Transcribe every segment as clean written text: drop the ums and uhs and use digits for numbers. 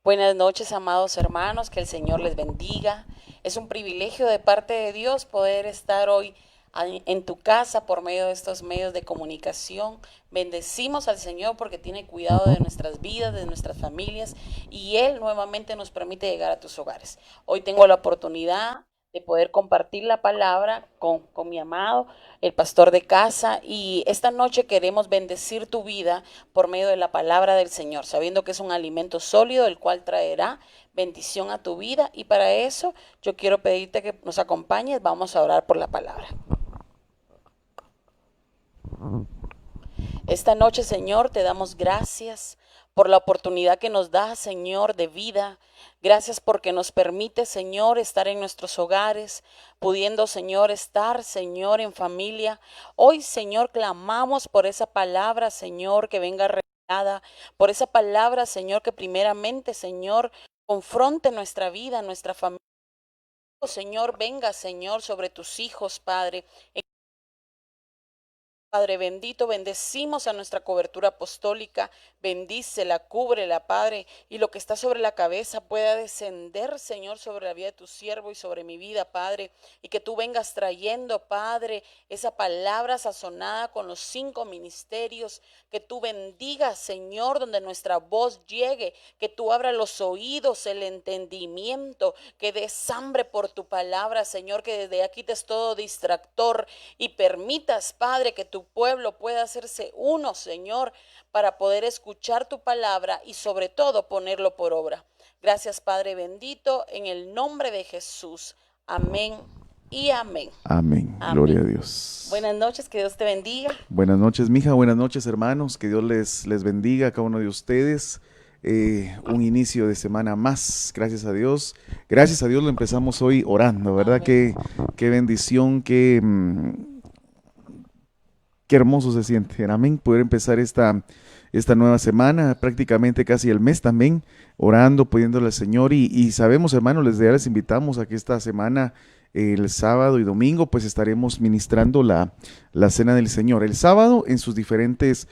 Buenas noches, amados hermanos, que el Señor les bendiga. Es un privilegio de parte de Dios poder estar hoy en tu casa por medio de estos medios de comunicación. Bendecimos al Señor porque tiene cuidado de nuestras vidas, de nuestras familias, y Él nuevamente nos permite llegar a tus hogares. Hoy tengo la oportunidad de poder compartir la palabra con mi amado, el pastor de casa, y esta noche queremos bendecir tu vida por medio de la palabra del Señor, sabiendo que es un alimento sólido, el cual traerá bendición a tu vida, y para eso yo quiero pedirte que nos acompañes. Vamos a orar por la palabra. Esta noche, Señor, te damos gracias por la oportunidad que nos da, Señor, de vida. Gracias porque nos permite, Señor, estar en nuestros hogares, pudiendo, Señor, estar, Señor, en familia. Hoy, Señor, clamamos por esa palabra, Señor, que venga revelada, por esa palabra, Señor, que primeramente, Señor, confronte nuestra vida, nuestra familia. Señor, venga, Señor, sobre tus hijos, Padre. Padre bendito, bendecimos a nuestra cobertura apostólica, bendícela, cúbrela, Padre, y lo que está sobre la cabeza pueda descender, Señor, sobre la vida de tu siervo y sobre mi vida, Padre, y que tú vengas trayendo, Padre, esa palabra sazonada con los 5 ministerios, que tú bendigas, Señor, donde nuestra voz llegue, que tú abras los oídos, el entendimiento, que des hambre por tu palabra, Señor, que desde aquí quites todo distractor y permitas, Padre, que tu pueblo pueda hacerse uno, Señor, para poder escuchar tu palabra y sobre todo ponerlo por obra. Gracias, Padre bendito, en el nombre de Jesús. Amén y amén. Amén. Gloria a Amén. Dios. Buenas noches, que Dios te bendiga. Buenas noches, mija. Buenas noches, hermanos. Que Dios les bendiga a cada uno de ustedes. Un inicio de semana más. Gracias a Dios. Gracias a Dios lo empezamos hoy orando, ¿verdad? Qué bendición, qué hermoso se siente. Amén. Poder empezar esta nueva semana, prácticamente casi el mes también, orando, pidiéndole al Señor. Y sabemos, hermanos, les invitamos a que esta semana, el sábado y domingo, pues estaremos ministrando la cena del Señor. El sábado en los diferentes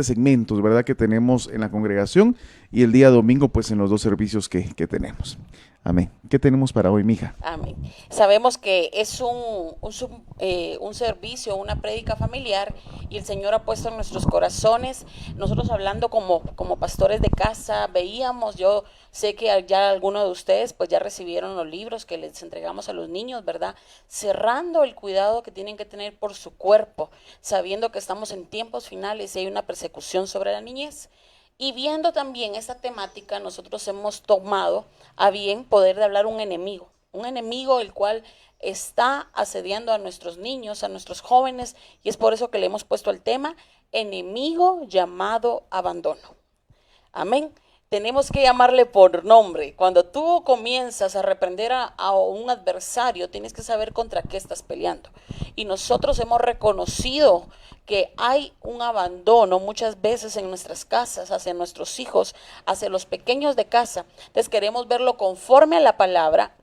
segmentos, ¿verdad? Que tenemos en la congregación, y el día domingo, pues en los 2 servicios que tenemos. Amén. ¿Qué tenemos para hoy, mija? Amén. Sabemos que es un servicio, una prédica familiar, y el Señor ha puesto en nuestros corazones. Nosotros hablando como pastores de casa, veíamos, yo sé que ya algunos de ustedes pues ya recibieron los libros que les entregamos a los niños, ¿verdad? Cerrando el cuidado que tienen que tener por su cuerpo, sabiendo que estamos en tiempos finales y hay una persecución sobre la niñez. Y viendo también esa temática, nosotros hemos tomado a bien poder de hablar un enemigo el cual está asediando a nuestros niños, a nuestros jóvenes, y es por eso que le hemos puesto el tema, enemigo llamado abandono. Amén. Tenemos que llamarle por nombre. Cuando tú comienzas a reprender a un adversario, tienes que saber contra qué estás peleando. Y nosotros hemos reconocido que hay un abandono muchas veces en nuestras casas, hacia nuestros hijos, hacia los pequeños de casa. Entonces queremos verlo conforme a la palabra,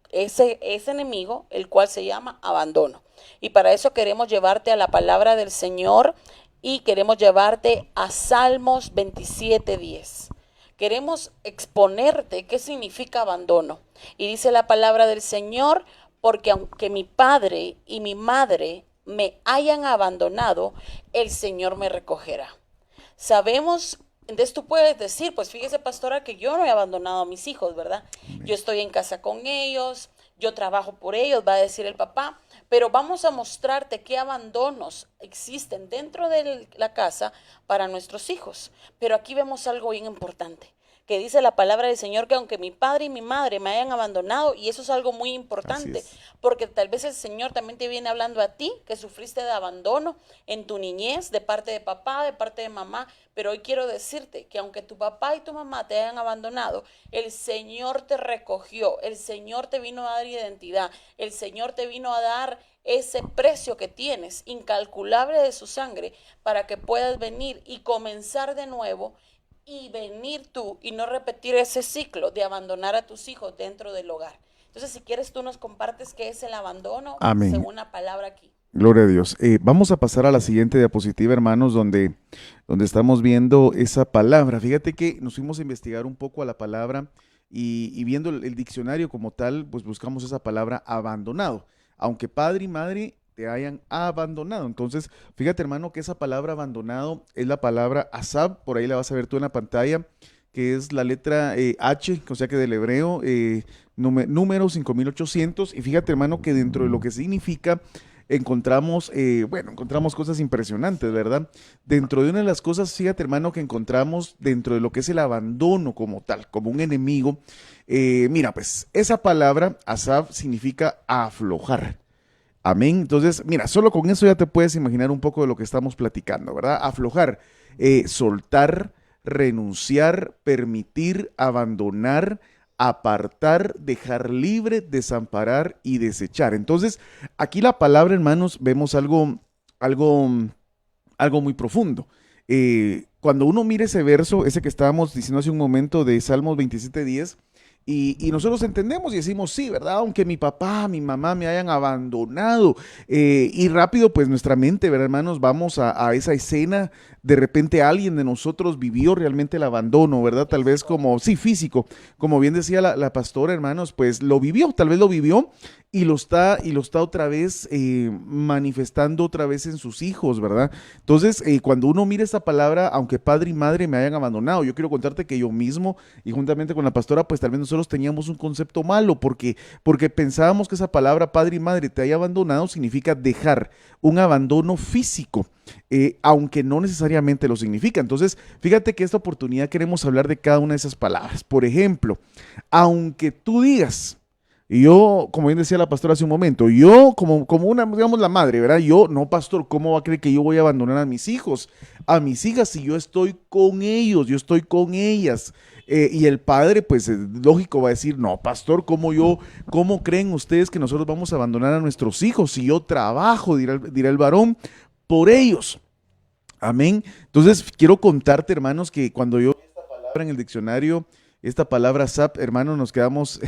ese enemigo, el cual se llama abandono. Y para eso queremos llevarte a la palabra del Señor y queremos llevarte a Salmos 27:10. Queremos exponerte qué significa abandono. Y dice la palabra del Señor, porque aunque mi padre y mi madre me hayan abandonado, el Señor me recogerá. Sabemos, entonces tú puedes decir, pues fíjese, pastora, que yo no he abandonado a mis hijos, ¿verdad? Yo estoy en casa con ellos, yo trabajo por ellos, va a decir el papá, pero vamos a mostrarte qué abandonos existen dentro de la casa para nuestros hijos. Pero aquí vemos algo bien importante, que dice la palabra del Señor, que aunque mi padre y mi madre me hayan abandonado, y eso es algo muy Así importante, es. porque tal vez el Señor también te viene hablando a ti, que sufriste de abandono en tu niñez, de parte de papá, de parte de mamá, pero hoy quiero decirte que aunque tu papá y tu mamá te hayan abandonado, el Señor te recogió, el Señor te vino a dar identidad, el Señor te vino a dar ese precio que tienes, incalculable de su sangre, para que puedas venir y comenzar de nuevo y venir tú y no repetir ese ciclo de abandonar a tus hijos dentro del hogar. Entonces, si quieres, tú nos compartes qué es el abandono Amén. según la palabra aquí. Gloria a Dios. Vamos a pasar a la siguiente diapositiva, hermanos, donde estamos viendo esa palabra. Fíjate que nos fuimos a investigar un poco a la palabra y viendo el diccionario como tal, pues buscamos esa palabra abandonado, aunque padre y madre te hayan abandonado. Entonces, fíjate, hermano, que esa palabra abandonado es la palabra asab, por ahí la vas a ver tú en la pantalla, que es la letra H, o sea que del hebreo, número 5800. Y fíjate, hermano, que dentro de lo que significa encontramos, bueno, encontramos cosas impresionantes, ¿verdad? Dentro de una de las cosas, fíjate, hermano, que encontramos dentro de lo que es el abandono como tal, como un enemigo, mira, pues esa palabra, asaf, significa aflojar. Amén. Entonces, mira, solo con eso ya te puedes imaginar un poco de lo que estamos platicando, ¿verdad? Aflojar, soltar, renunciar, permitir, abandonar, apartar, dejar libre, desamparar y desechar. Entonces, aquí la palabra, hermanos, vemos algo, algo muy profundo. Cuando uno mira ese verso, ese que estábamos diciendo hace un momento de Salmos 27:10, y nosotros entendemos y decimos, sí, ¿verdad? Aunque mi papá, mi mamá me hayan abandonado. Y rápido, pues nuestra mente, ¿verdad, hermanos? Vamos a esa escena. De repente alguien de nosotros vivió realmente el abandono, ¿verdad? Tal vez Físico. como, sí, físico. Como bien decía la pastora, hermanos, pues lo vivió, tal vez lo vivió y lo está otra vez manifestando otra vez en sus hijos, ¿verdad? Entonces, cuando uno mira esta palabra, aunque padre y madre me hayan abandonado, yo quiero contarte que yo mismo y juntamente con la pastora, pues tal vez nosotros teníamos un concepto malo porque pensábamos que esa palabra padre y madre te haya abandonado significa dejar un abandono físico. Aunque no necesariamente lo significa. Entonces, fíjate que esta oportunidad queremos hablar de cada una de esas palabras. Por ejemplo, aunque tú digas, y yo, como bien decía la pastora hace un momento, yo como una, digamos, la madre, ¿verdad? Yo, no, pastor, ¿cómo va a creer que yo voy a abandonar a mis hijos, a mis hijas, si yo estoy con ellos, yo estoy con ellas? Y el padre, pues lógico, va a decir, no, pastor, cómo creen ustedes que nosotros vamos a abandonar a nuestros hijos? Si yo trabajo, dirá el varón, por ellos. Amén. Entonces, quiero contarte, hermanos, que cuando yo en el diccionario esta palabra SAP, hermano, nos quedamos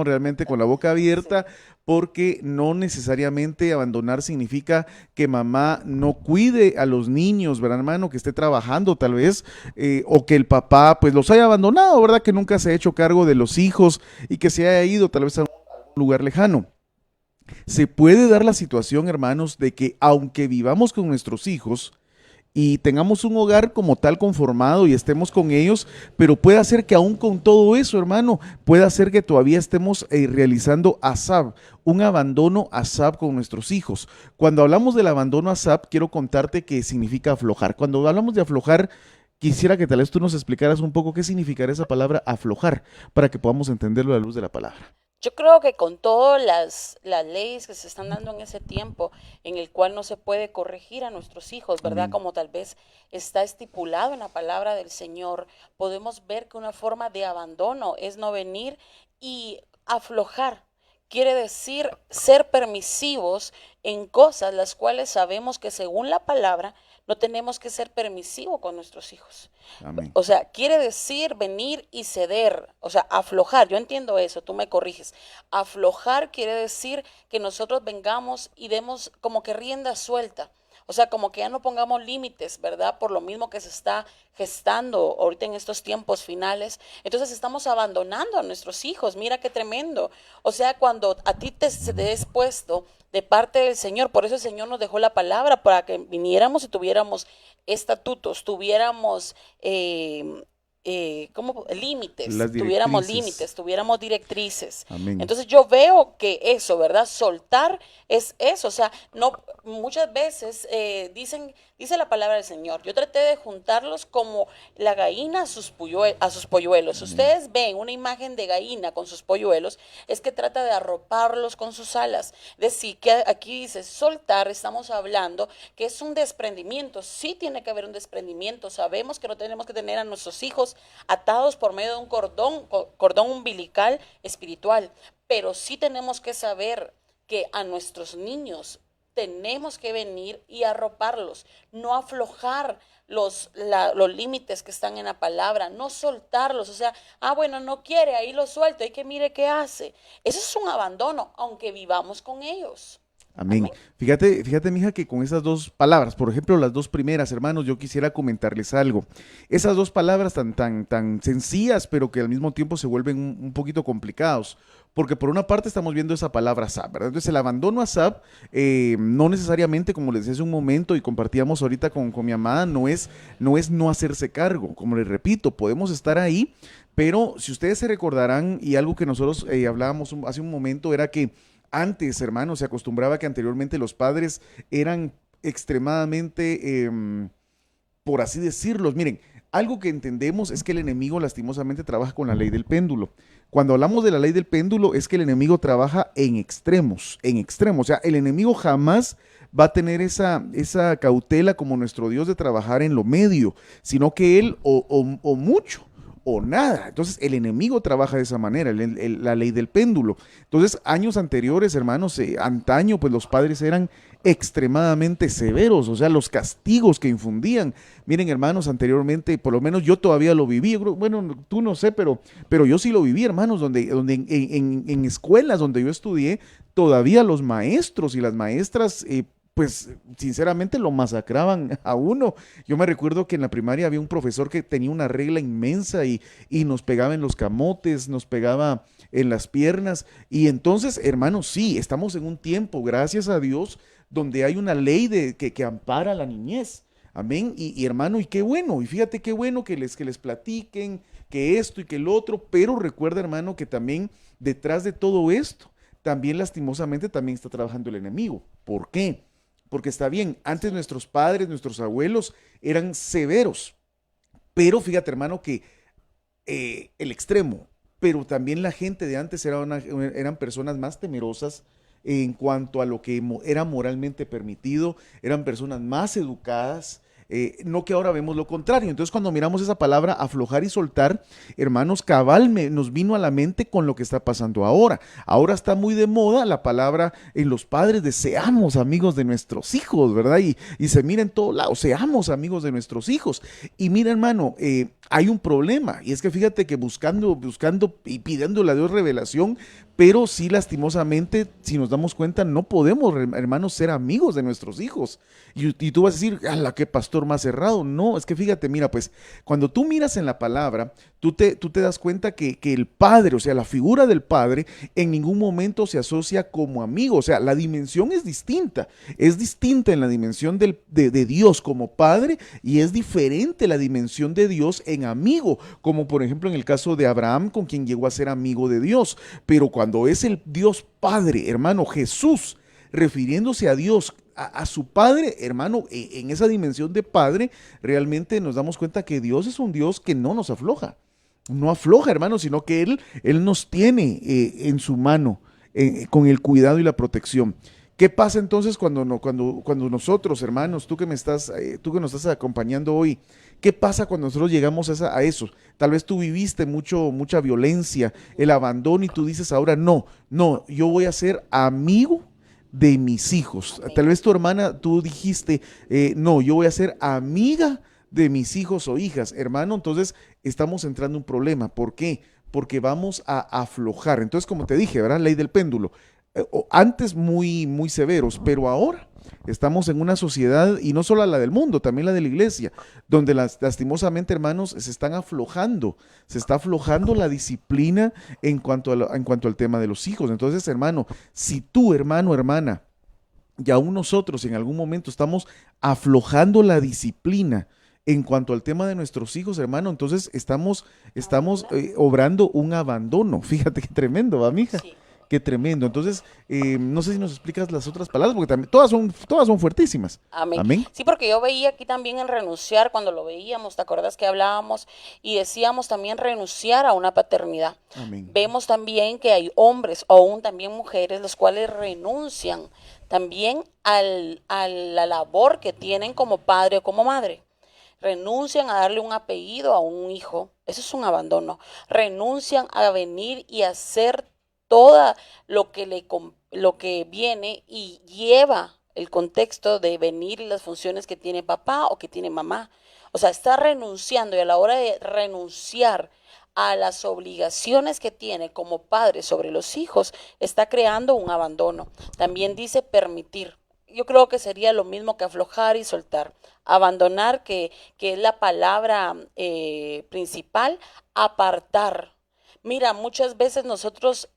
realmente con la boca abierta porque no necesariamente abandonar significa que mamá no cuide a los niños, ¿verdad, hermano? Que esté trabajando tal vez, o que el papá pues los haya abandonado, ¿verdad? Que nunca se ha hecho cargo de los hijos y que se haya ido tal vez a un lugar lejano. Se puede dar la situación, hermanos, de que aunque vivamos con nuestros hijos, y tengamos un hogar como tal conformado y estemos con ellos, pero puede ser que aún con todo eso, hermano, puede ser que todavía estemos realizando asab, un abandono asab con nuestros hijos. Cuando hablamos del abandono asab, quiero contarte qué significa aflojar. Cuando hablamos de aflojar, quisiera que tal vez tú nos explicaras un poco qué significará esa palabra aflojar, para que podamos entenderlo a la luz de la palabra. Yo creo que con todas las leyes que se están dando en ese tiempo, en el cual no se puede corregir a nuestros hijos, ¿verdad? Amén. Como tal vez está estipulado en la palabra del Señor, podemos ver que una forma de abandono es no venir y aflojar. Quiere decir ser permisivos en cosas las cuales sabemos que según la palabra no tenemos que ser permisivos con nuestros hijos. Amén. O sea, quiere decir venir y ceder, o sea, aflojar. Yo entiendo eso, tú me corriges. Aflojar quiere decir que nosotros vengamos y demos como que rienda suelta. O sea, como que ya no pongamos límites, ¿verdad? Por lo mismo que se está gestando ahorita en estos tiempos finales. Entonces estamos abandonando a nuestros hijos. Mira qué tremendo. O sea, cuando a ti se te es puesto de parte del Señor, por eso el Señor nos dejó la palabra para que viniéramos y tuviéramos estatutos, tuviéramos como Las límites, directrices. tuviéramos directrices. Amén. Entonces yo veo que eso, ¿verdad? Soltar es eso, o sea, no, muchas veces dice la palabra del Señor, yo traté de juntarlos como la gallina a sus polluelos. Amén. Ustedes ven una imagen de gallina con sus polluelos, es que trata de arroparlos con sus alas. Es decir, que aquí dice soltar, estamos hablando que es un desprendimiento, sí tiene que haber un desprendimiento, sabemos que no tenemos que tener a nuestros hijos atados por medio de un cordón umbilical espiritual, pero sí tenemos que saber que a nuestros niños tenemos que venir y arroparlos, no aflojar los límites que están en la palabra, no soltarlos, o sea, bueno, no quiere, ahí lo suelto, hay que mire qué hace. Eso es un abandono, aunque vivamos con ellos. Amén. Amén. Fíjate, mija, que con esas dos palabras, por ejemplo, las dos primeras, hermanos, yo quisiera comentarles algo. Esas dos palabras tan sencillas, pero que al mismo tiempo se vuelven un poquito complicados. Porque por una parte estamos viendo esa palabra SAP, ¿verdad? Entonces el abandono a SAP, no necesariamente, como les decía hace un momento y compartíamos ahorita con mi amada, no es no hacerse cargo. Como les repito, podemos estar ahí, pero si ustedes se recordarán, y algo que nosotros hablábamos hace un momento, era que antes, hermanos, se acostumbraba que anteriormente los padres eran extremadamente, por así decirlo, miren, algo que entendemos es que el enemigo lastimosamente trabaja con la ley del péndulo. Cuando hablamos de la ley del péndulo es que el enemigo trabaja en extremos, o sea, el enemigo jamás va a tener esa cautela como nuestro Dios de trabajar en lo medio, sino que él o mucho o nada. Entonces el enemigo trabaja de esa manera, la ley del péndulo. Entonces años anteriores, hermanos, antaño, pues los padres eran extremadamente severos, o sea, los castigos que infundían. Miren, hermanos, anteriormente, por lo menos yo todavía lo viví, bueno, tú no sé, pero yo sí lo viví, hermanos, donde en escuelas donde yo estudié, todavía los maestros y las maestras, pues sinceramente lo masacraban a uno. Yo me recuerdo que en la primaria había un profesor que tenía una regla inmensa y nos pegaba en los camotes, nos pegaba en las piernas. Y entonces, hermanos, sí, estamos en un tiempo, gracias a Dios, donde hay una ley que ampara la niñez. Amén. Y hermano, y qué bueno, y fíjate qué bueno que les platiquen, que esto y que el otro, pero recuerda, hermano, que también detrás de todo esto, también lastimosamente también está trabajando el enemigo. ¿Por qué? Porque está bien, antes Sí, nuestros padres, nuestros abuelos eran severos, pero fíjate, hermano, que el extremo, pero también la gente de antes eran personas más temerosas en cuanto a lo que era moralmente permitido, eran personas más educadas. No que ahora vemos lo contrario. Entonces, cuando miramos esa palabra aflojar y soltar, hermanos, nos vino a la mente con lo que está pasando ahora. Ahora está muy de moda la palabra en los padres de seamos amigos de nuestros hijos, ¿verdad? Y se mira en todos lados, seamos amigos de nuestros hijos. Y mira, hermano, hay un problema, y es que fíjate que buscando y pidiéndole a Dios revelación, pero sí lastimosamente, si nos damos cuenta, no podemos, hermanos, ser amigos de nuestros hijos. Y tú vas a decir, ala, qué pastor más cerrado. No, es que fíjate, mira, pues cuando tú miras en la palabra, tú te das cuenta que el padre, o sea, la figura del padre, en ningún momento se asocia como amigo. O sea, la dimensión es distinta en la dimensión de Dios como padre y es diferente la dimensión de Dios en amigo, como por ejemplo en el caso de Abraham, con quien llegó a ser amigo de Dios. Pero cuando es el Dios Padre, hermano, Jesús, refiriéndose a Dios, a su Padre, hermano, en esa dimensión de Padre, realmente nos damos cuenta que Dios es un Dios que no nos afloja. No afloja, hermano, sino que Él nos tiene en su mano, con el cuidado y la protección. ¿Qué pasa entonces cuando nosotros, hermanos, tú que nos estás acompañando hoy, qué pasa cuando nosotros llegamos a eso? Tal vez tú viviste mucha violencia, el abandono y tú dices ahora, no, no, yo voy a ser amigo de mis hijos. amén. Tal vez tu hermana, tú dijiste, no, yo voy a ser amiga de mis hijos o hijas. Hermano, entonces estamos entrando en un problema. ¿Por qué? Porque vamos a aflojar. Entonces, como te dije, ¿verdad? Ley del péndulo. Antes muy severos, pero ahora estamos en una sociedad, y no solo la del mundo, también la de la iglesia, donde lastimosamente, hermanos, se está aflojando la disciplina en cuanto al tema de los hijos. Entonces, hermano, si tú, hermano, hermana, y aún nosotros en algún momento estamos aflojando la disciplina en cuanto al tema de nuestros hijos, hermano, entonces estamos Abandonando. obrando un abandono. Fíjate qué tremendo, va, mija. Sí. Qué tremendo. Entonces, no sé si nos explicas las otras palabras, porque también todas son fuertísimas. Amén. Amén. Sí, porque yo veía aquí también el renunciar, cuando lo veíamos, ¿te acuerdas que hablábamos y decíamos también renunciar a una paternidad? Amén. Vemos también que hay hombres o aún también mujeres los cuales renuncian también a la labor que tienen como padre o como madre. Renuncian a darle un apellido a un hijo, eso es un abandono. Renuncian a venir y hacer toda lo que viene y lleva el contexto de venir y las funciones que tiene papá o que tiene mamá. O sea, está renunciando y a la hora de renunciar a las obligaciones que tiene como padre sobre los hijos, está creando un abandono. También dice permitir. Yo creo que sería lo mismo que aflojar y soltar. Abandonar, que es la palabra principal, apartar. Mira, muchas veces nosotros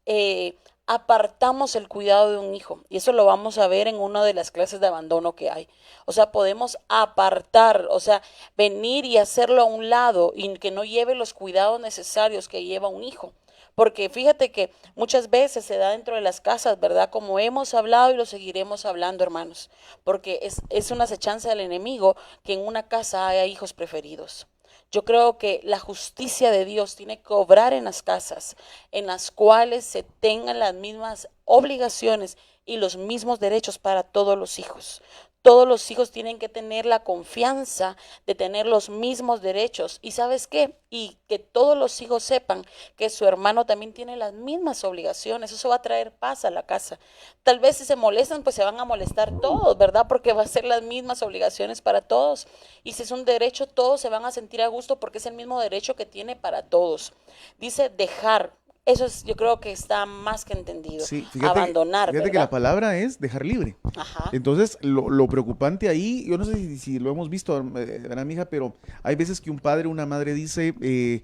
apartamos el cuidado de un hijo y eso lo vamos a ver en una de las clases de abandono que hay. O sea, podemos apartar, o sea, venir y hacerlo a un lado y que no lleve los cuidados necesarios que lleva un hijo. Porque fíjate que muchas veces se da dentro de las casas, ¿verdad? Como hemos hablado y lo seguiremos hablando, hermanos. Porque es una acechanza del enemigo que en una casa haya hijos preferidos. Yo creo que la justicia de Dios tiene que obrar en las casas, en las cuales se tengan las mismas obligaciones y los mismos derechos para todos los hijos. Todos los hijos tienen que tener la confianza de tener los mismos derechos. ¿Y sabes qué? Y que todos los hijos sepan que su hermano también tiene las mismas obligaciones. Eso va a traer paz a la casa. Tal vez si se molestan, pues se van a molestar todos, ¿verdad? Porque va a ser las mismas obligaciones para todos. Y si es un derecho, todos se van a sentir a gusto porque es el mismo derecho que tiene para todos. Dice dejar. Eso es, yo creo que está más que entendido. Sí, Abandonar, fíjate que la ¿verdad? palabra es dejar libre. Ajá. Entonces, lo preocupante ahí, yo no sé si lo hemos visto, ¿verdad, mija? Pero hay veces que un padre o una madre dice, "Ay,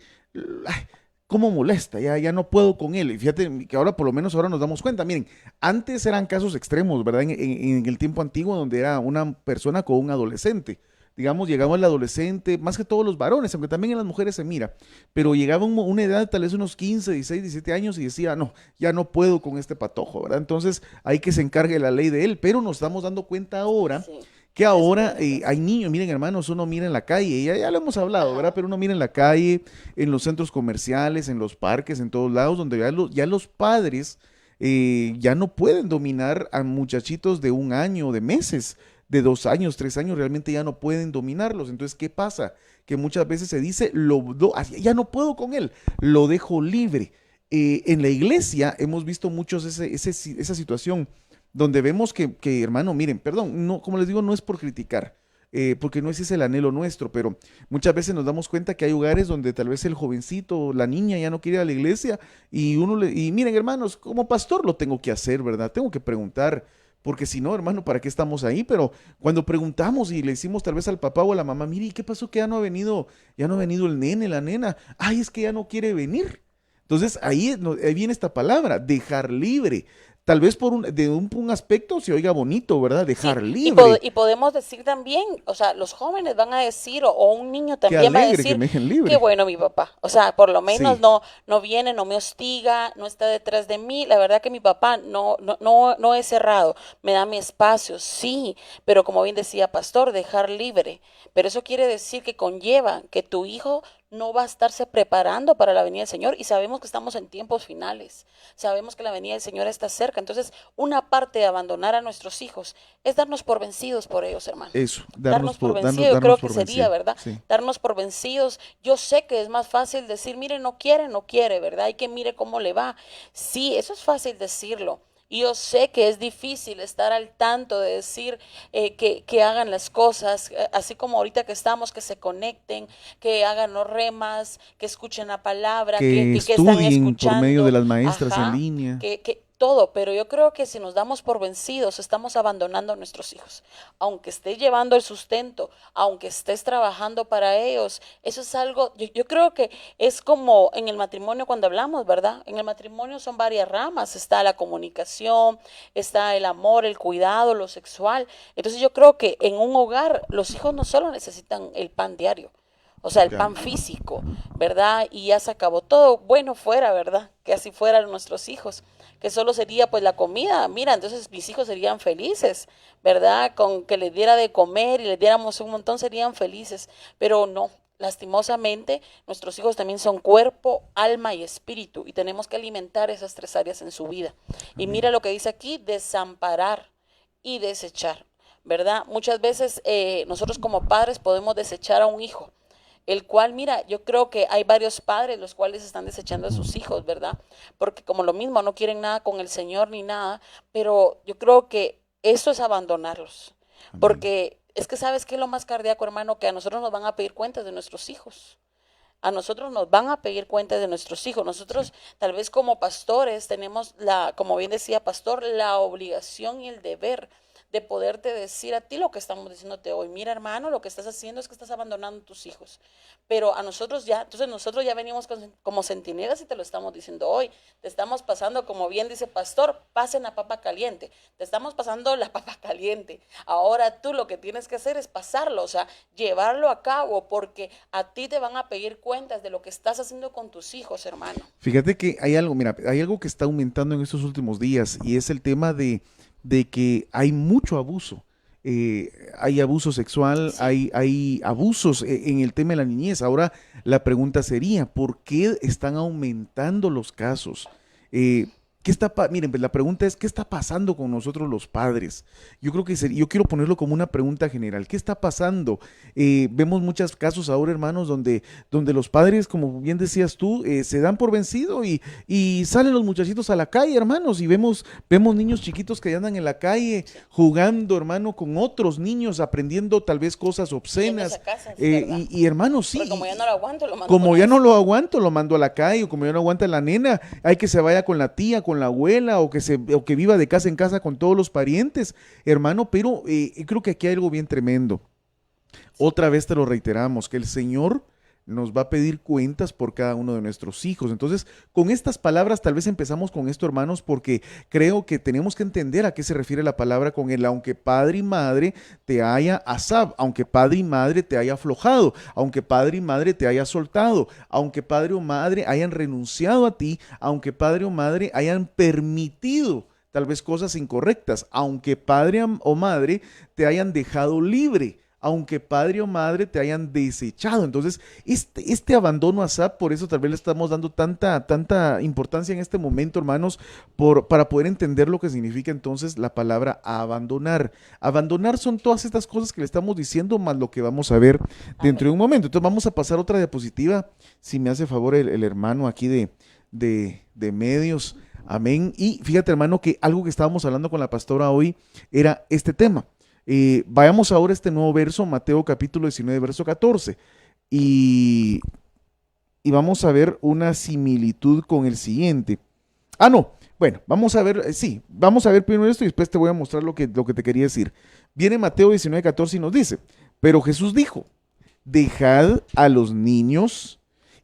¿cómo molesta? Ya no puedo con él". Y fíjate que ahora, por lo menos ahora nos damos cuenta. Miren, antes eran casos extremos, ¿verdad? En el tiempo antiguo, donde era una persona con un adolescente. Digamos, llegaba el adolescente, más que todos los varones, aunque también en las mujeres se mira, pero llegaba una edad, tal vez unos 15, 16, 17 años y decía, no, ya no puedo con este patojo, ¿verdad? Entonces hay que se encargue la ley de él, pero nos estamos dando cuenta ahora Sí, que es ahora cierto. hay niños, miren hermanos, uno mira en la calle, ya lo hemos hablado, ¿verdad? Ajá. Pero uno mira en la calle, en los centros comerciales, en los parques, en todos lados, donde ya los padres ya no pueden dominar a muchachitos de un año, de meses, de 2 años, 3 años, realmente ya no pueden dominarlos. Entonces, ¿qué pasa? Que muchas veces se dice, ya no puedo con él, lo dejo libre. En la iglesia hemos visto muchos esa situación donde vemos hermano, miren, perdón, no, como les digo, no es por criticar, porque no ese es el anhelo nuestro, pero muchas veces nos damos cuenta que hay hogares donde tal vez el jovencito, la niña ya no quiere ir a la iglesia y miren, hermanos, como pastor lo tengo que hacer, ¿verdad? Tengo que preguntar, porque si no, hermano, ¿para qué estamos ahí? Pero cuando preguntamos y le decimos tal vez al papá o a la mamá, mire, ¿y qué pasó que ya no ha venido el nene, la nena? Ay, es que ya no quiere venir. Entonces ahí viene esta palabra, dejar libre. Tal vez de un aspecto se oiga bonito, ¿verdad? Sí, Dejar libre. y podemos decir también, o sea, los jóvenes van a decir, o un niño Qué también va a alegre que decir, me dejen qué libre. bueno mi papá, o sea, por lo menos Sí, no viene, no me hostiga, no está detrás de mí, la verdad que mi papá no es cerrado, me da mi espacio, sí, pero como bien decía Pastor, dejar libre, pero eso quiere decir que conlleva que tu hijo no va a estarse preparando para la venida del Señor y sabemos que estamos en tiempos finales, sabemos que la venida del Señor está cerca, entonces una parte de abandonar a nuestros hijos es darnos por vencidos por ellos, hermano. eso, Darnos por vencidos, yo creo darnos que por sería, vencido. ¿verdad? Sí. Darnos por vencidos. Yo sé que es más fácil decir, mire, no quiere, ¿verdad? Y que mire cómo le va. Sí, eso es fácil decirlo. Y yo sé que es difícil estar al tanto de decir que hagan las cosas, así como ahorita que estamos, que se conecten, que hagan los remas, que escuchen la palabra, Que que están estudien por medio de escuchando, las maestras en ajá, línea. que todo, pero yo creo que si nos damos por vencidos, estamos abandonando a nuestros hijos. Aunque estés llevando el sustento, aunque estés trabajando para ellos, eso es algo, yo creo que es como en el matrimonio cuando hablamos, ¿verdad? En el matrimonio son varias ramas, está la comunicación, está el amor, el cuidado, lo sexual. Entonces yo creo que en un hogar los hijos no solo necesitan el pan diario, o sea, el Ya. pan físico, ¿verdad? Y ya se acabó todo. Bueno, fuera, ¿verdad? Que así fueran nuestros hijos, que solo sería pues la comida. Mira, entonces mis hijos serían felices, ¿verdad? Con que les diera de comer y les diéramos un montón serían felices, pero no. Lastimosamente, nuestros hijos también son cuerpo, alma y espíritu y tenemos que alimentar esas tres áreas en su vida. Y mira Amén. lo que dice aquí, desamparar y desechar, ¿verdad? Muchas veces nosotros como padres podemos desechar a un hijo, el cual, mira, yo creo que hay varios padres los cuales están desechando a sus hijos, ¿verdad? Porque como lo mismo, no quieren nada con el Señor ni nada, pero yo creo que eso es abandonarlos, Amén. porque es que sabes qué es lo más cardíaco, hermano, que a nosotros nos van a pedir cuentas de nuestros hijos. A nosotros nos van a pedir cuentas de nuestros hijos. Nosotros, tal vez como pastores, tenemos como bien decía pastor, la obligación y el deber de poderte decir a ti lo que estamos diciéndote hoy. Mira, hermano, lo que estás haciendo es que estás abandonando a tus hijos. Pero a nosotros ya, entonces nosotros ya venimos como centinelas y te lo estamos diciendo hoy. Te estamos pasando, como bien dice pastor, pasen la papa caliente. Te estamos pasando la papa caliente. Ahora tú lo que tienes que hacer es pasarlo, o sea, llevarlo a cabo, porque a ti te van a pedir cuentas de lo que estás haciendo con tus hijos, hermano. Fíjate que hay algo, mira, hay algo que está aumentando en estos últimos días y es el tema de que hay mucho abuso. Hay abuso sexual, Sí. hay abusos en el tema de la niñez. Ahora la pregunta sería, ¿por qué están aumentando los casos? Eh, Miren, pues la pregunta es, ¿qué está pasando con nosotros los padres? Yo creo que yo quiero ponerlo como una pregunta general. ¿Qué está pasando? Vemos muchos casos ahora, hermanos, donde los padres, como bien decías tú, se dan por vencido y salen los muchachitos a la calle, hermanos, y vemos niños chiquitos que andan en la calle Sí. jugando, hermano, con otros niños, aprendiendo tal vez cosas Yéndose obscenas. a casa, es verdad. Y hermanos, sí, Porque como ya no lo aguanto, lo mando con como ya no ellos. lo aguanto, lo mando a la calle, o como ya no aguanta la nena, hay que se vaya con la tía, con la abuela, o que viva de casa en casa con todos los parientes, hermano, pero creo que aquí hay algo bien tremendo. Sí. Otra vez te lo reiteramos, que el Señor nos va a pedir cuentas por cada uno de nuestros hijos. Entonces, con estas palabras, tal vez empezamos con esto, hermanos, porque creo que tenemos que entender a qué se refiere la palabra con el aunque padre y madre te haya asab, aunque padre y madre te haya aflojado, aunque padre y madre te haya soltado, aunque padre o madre hayan renunciado a ti, aunque padre o madre hayan permitido tal vez cosas incorrectas, aunque padre o madre te hayan dejado libre, aunque padre o madre te hayan desechado. Entonces, este abandono a SAP, por eso tal vez le estamos dando tanta importancia en este momento, hermanos, para poder entender lo que significa entonces la palabra abandonar. Abandonar son todas estas cosas que le estamos diciendo, más lo que vamos a ver dentro de Amén. un momento. Entonces, vamos a pasar otra diapositiva, si me hace favor el hermano aquí de medios. Amén. Y fíjate, hermano, que algo que estábamos hablando con la pastora hoy era este tema. Vayamos ahora a este nuevo verso, Mateo capítulo 19, verso 14. Y, y vamos a ver una similitud con el siguiente. Ah, no. Bueno, vamos a ver, sí, vamos a ver primero esto y después te voy a mostrar lo que te quería decir. Viene Mateo 19, 14 y nos dice, pero Jesús dijo, dejad a los niños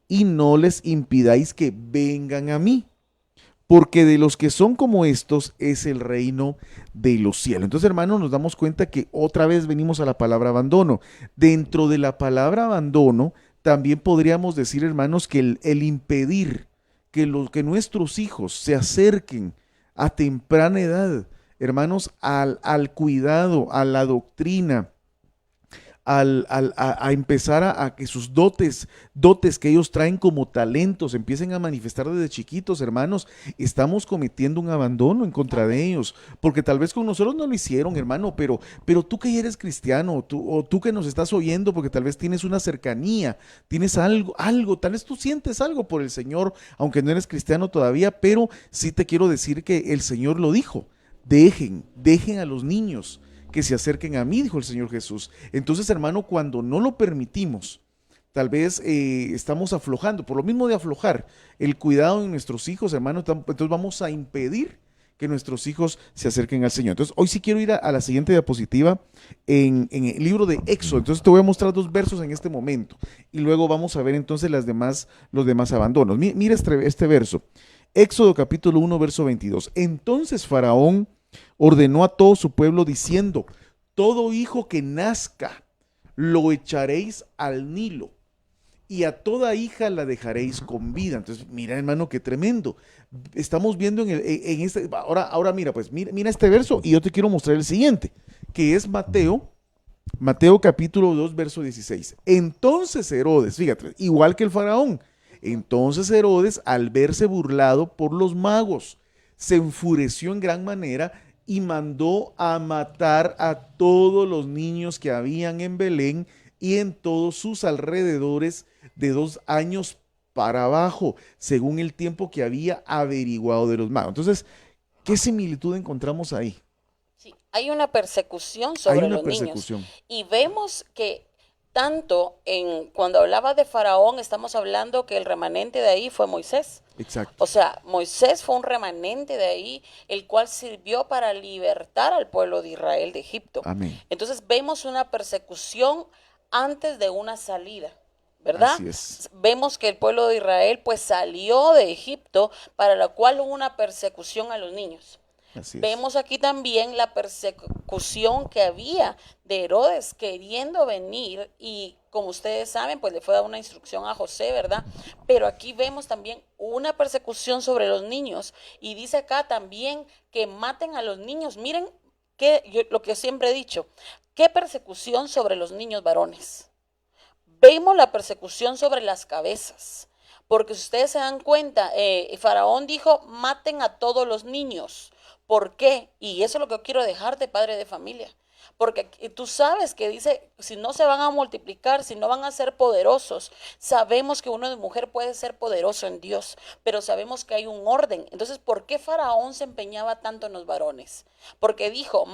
y no les impidáis que vengan a mí, porque de los que son como estos es el reino de los cielos. Entonces, hermanos, nos damos cuenta que otra vez venimos a la palabra abandono. Dentro de la palabra abandono, también podríamos decir, hermanos, que el impedir que nuestros hijos se acerquen a temprana edad, hermanos, al cuidado, a la doctrina, a empezar a que sus dotes que ellos traen como talentos empiecen a manifestar desde chiquitos, hermanos, estamos cometiendo un abandono en contra de Amén. ellos, porque tal vez con nosotros no lo hicieron, hermano, pero tú que ya eres cristiano, o tú que nos estás oyendo, porque tal vez tienes una cercanía, tienes tal vez tú sientes algo por el Señor, aunque no eres cristiano todavía, pero sí te quiero decir que el Señor lo dijo, dejen a los niños que se acerquen a mí, dijo el Señor Jesús. Entonces, hermano, cuando no lo permitimos, tal vez estamos aflojando, por lo mismo de aflojar el cuidado de nuestros hijos, hermano, entonces vamos a impedir que nuestros hijos se acerquen al Señor. Entonces, hoy sí quiero ir a la siguiente diapositiva en el libro de Éxodo. Entonces, te voy a mostrar dos versos en este momento y luego vamos a ver entonces los demás abandonos. Mira este verso. Éxodo capítulo 1, verso 22. Entonces Faraón ordenó a todo su pueblo diciendo, todo hijo que nazca lo echaréis al Nilo y a toda hija la dejaréis con vida. Entonces, mira, hermano, qué tremendo. Estamos viendo en este, ahora mira, pues mira este verso y yo te quiero mostrar el siguiente, que es Mateo capítulo 2, verso 16. Entonces Herodes, fíjate, igual que el faraón, entonces Herodes, al verse burlado por los magos, se enfureció en gran manera y mandó a matar a todos los niños que habían en Belén y en todos sus alrededores de 2 años para abajo, según el tiempo que había averiguado de los magos. Entonces, ¿qué similitud encontramos ahí? Sí, hay una persecución Hay sobre una los niños persecución. y vemos que tanto, cuando hablaba de Faraón, estamos hablando que el remanente de ahí fue Moisés. Exacto. O sea, Moisés fue un remanente de ahí, el cual sirvió para libertar al pueblo de Israel de Egipto. Amén. Entonces vemos una persecución antes de una salida, ¿verdad? Así es. Vemos que el pueblo de Israel pues salió de Egipto, para la cual hubo una persecución a los niños. Así es. Vemos aquí también la persecución que había de Herodes queriendo venir, y como ustedes saben, pues le fue dada una instrucción a José, ¿verdad? Pero aquí vemos también una persecución sobre los niños, y dice acá también que maten a los niños. Miren lo que siempre he dicho, ¿qué persecución sobre los niños varones? Vemos la persecución sobre las cabezas, porque si ustedes se dan cuenta, Faraón dijo, maten a todos los niños. ¿Por qué? Y eso es lo que quiero dejarte, padre de familia. Porque tú sabes que dice, si no se van a multiplicar, si no van a ser poderosos, sabemos que uno de mujer puede ser poderoso en Dios, pero sabemos que hay un orden. Entonces, ¿por qué Faraón se empeñaba tanto en los varones? Porque dijo,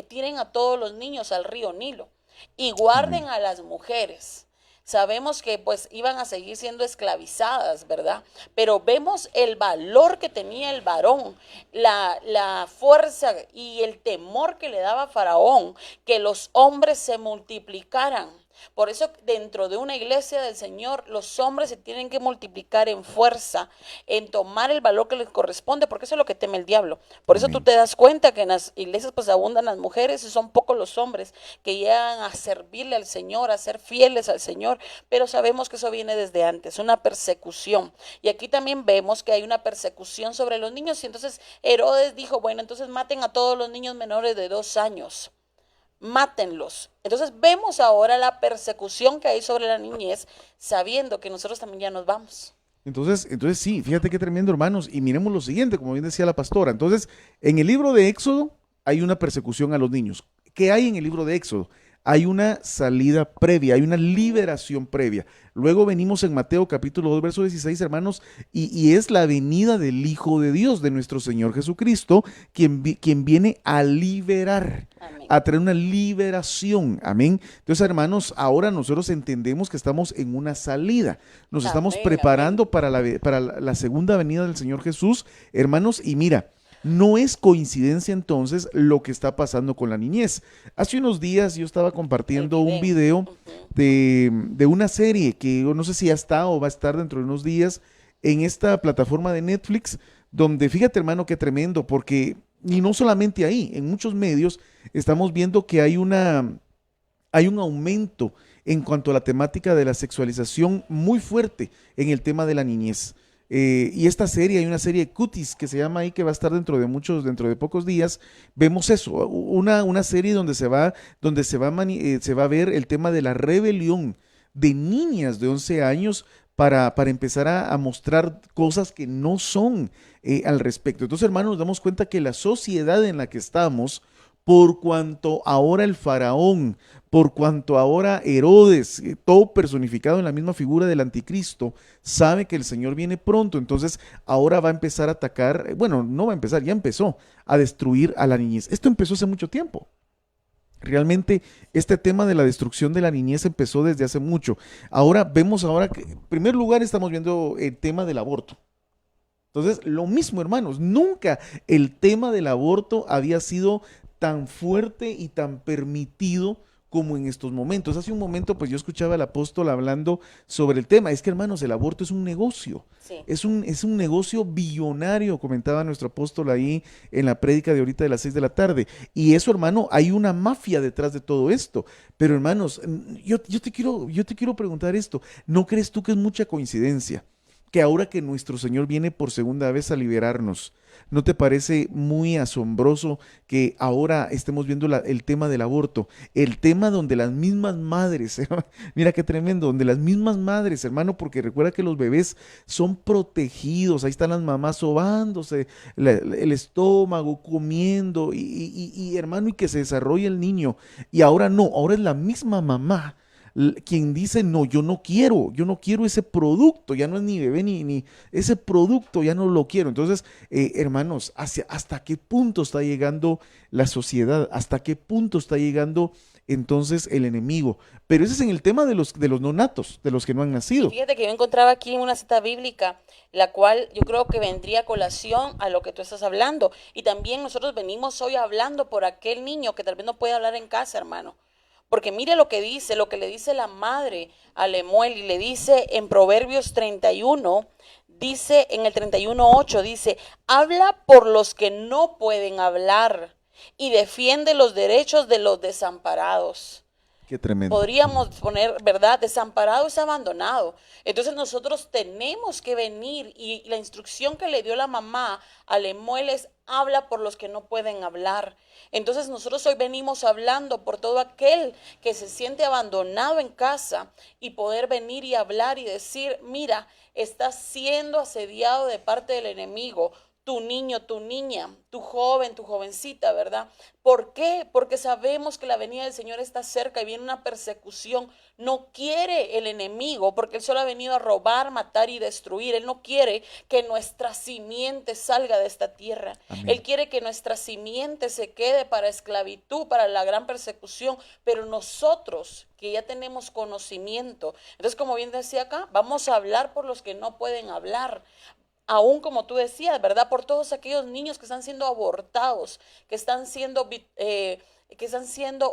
tiren a todos los niños al río Nilo y guarden Amén. a las mujeres. Sabemos que pues iban a seguir siendo esclavizadas, ¿verdad? Pero vemos el valor que tenía el varón, la fuerza y el temor que le daba a Faraón, que los hombres se multiplicaran. Por eso dentro de una iglesia del Señor, los hombres se tienen que multiplicar en fuerza, en tomar el valor que les corresponde, porque eso es lo que teme el diablo. Por eso tú Amén. te das cuenta que en las iglesias pues abundan las mujeres y son pocos los hombres que llegan a servirle al Señor, a ser fieles al Señor, pero sabemos que eso viene desde antes, una persecución. Y aquí también vemos que hay una persecución sobre los niños, y entonces Herodes dijo, bueno, entonces maten a todos los niños menores de 2 años. Mátenlos. Entonces vemos ahora la persecución que hay sobre la niñez, sabiendo que nosotros también ya nos vamos. Entonces sí, fíjate qué tremendo, hermanos. Y miremos lo siguiente, como bien decía la pastora. Entonces, en el libro de Éxodo hay una persecución a los niños. ¿Qué hay en el libro de Éxodo? Hay una salida previa, hay una liberación previa. Luego venimos en Mateo capítulo 2, verso 16, hermanos, y es la venida del Hijo de Dios, de nuestro Señor Jesucristo, quien viene a liberar, Amén. a traer una liberación. Amén. Entonces, hermanos, ahora nosotros entendemos que estamos en una salida. Nos estamos Amén, preparando amén. para la segunda venida del Señor Jesús, hermanos, y mira. No es coincidencia entonces lo que está pasando con la niñez. Hace unos días yo estaba El compartiendo un video. video Ujú. de una serie que yo no sé si ya está o va a estar dentro de unos días en esta plataforma de Netflix, donde fíjate, hermano, qué tremendo, porque y no solamente ahí, en muchos medios estamos viendo que hay un aumento en cuanto a la temática de la sexualización muy fuerte en el tema de la niñez. Y esta serie, hay una serie Cuties que se llama ahí, que va a estar dentro de pocos días. Vemos eso, una serie donde se va a ver el tema de la rebelión de niñas de 11 años para empezar a mostrar cosas que no son al respecto. Entonces, hermanos, nos damos cuenta que la sociedad en la que estamos, por cuanto ahora el faraón, por cuanto ahora Herodes, todo personificado en la misma figura del anticristo, sabe que el Señor viene pronto, entonces ahora va a empezar a atacar, bueno, no va a empezar, ya empezó a destruir a la niñez. Esto empezó hace mucho tiempo. Realmente este tema de la destrucción de la niñez empezó desde hace mucho. Ahora vemos que, en primer lugar, estamos viendo el tema del aborto. Entonces, lo mismo, hermanos, nunca el tema del aborto había sido tan fuerte y tan permitido como en estos momentos. Hace un momento, pues yo escuchaba al apóstol hablando sobre el tema. Es que, hermanos, el aborto es un negocio. Sí. Es un negocio billonario, comentaba nuestro apóstol ahí en la prédica de ahorita de las 6 de la tarde. Y eso, hermano, hay una mafia detrás de todo esto. Pero, hermanos, yo te quiero preguntar esto. ¿No crees tú que es mucha coincidencia que ahora que nuestro Señor viene por segunda vez a liberarnos, ¿no te parece muy asombroso que ahora estemos viendo el tema del aborto? El tema donde las mismas madres, mira qué tremendo, donde las mismas madres, hermano, porque recuerda que los bebés son protegidos, ahí están las mamás sobándose el estómago, comiendo, hermano, y que se desarrolle el niño. Y ahora no, ahora es la misma mamá quien dice, no, yo no quiero ese producto, ya no es ni bebé ni ese producto, ya no lo quiero. Entonces, hermanos, ¿hasta qué punto está llegando la sociedad? ¿Hasta qué punto está llegando entonces el enemigo. Pero ese es en el tema de los no natos, de los que no han Y nacido. fíjate que yo encontraba aquí una cita bíblica, la cual yo creo que vendría a colación a lo que tú estás hablando. Y también nosotros venimos hoy hablando por aquel niño que tal vez no puede hablar en casa, hermano. Porque mire lo que dice, lo que le dice la madre a Lemuel, y le dice en Proverbios 31, dice en el 31:8, dice, habla por los que no pueden hablar y defiende los derechos de los desamparados. Qué tremendo. Podríamos poner, ¿verdad? Desamparado es abandonado. Entonces nosotros tenemos que venir, y la instrucción que le dio la mamá a Lemuel es: habla por los que no pueden hablar. Entonces nosotros hoy venimos hablando por todo aquel que se siente abandonado en casa, y poder venir y hablar y decir: mira, estás siendo asediado de parte del enemigo, tu niño, tu niña, tu joven, tu jovencita, ¿verdad? ¿Por qué? Porque sabemos que la venida del Señor está cerca y viene una persecución. No quiere el enemigo, porque Él solo ha venido a robar, matar y destruir. Él no quiere que nuestra simiente salga de esta tierra. Él Amén. quiere que nuestra simiente se quede para esclavitud, para la gran persecución. Pero nosotros, que ya tenemos conocimiento, entonces, como bien decía acá, vamos a hablar por los que no pueden hablar. Aún como tú decías, ¿verdad? Por todos aquellos niños que están siendo abortados, que están siendo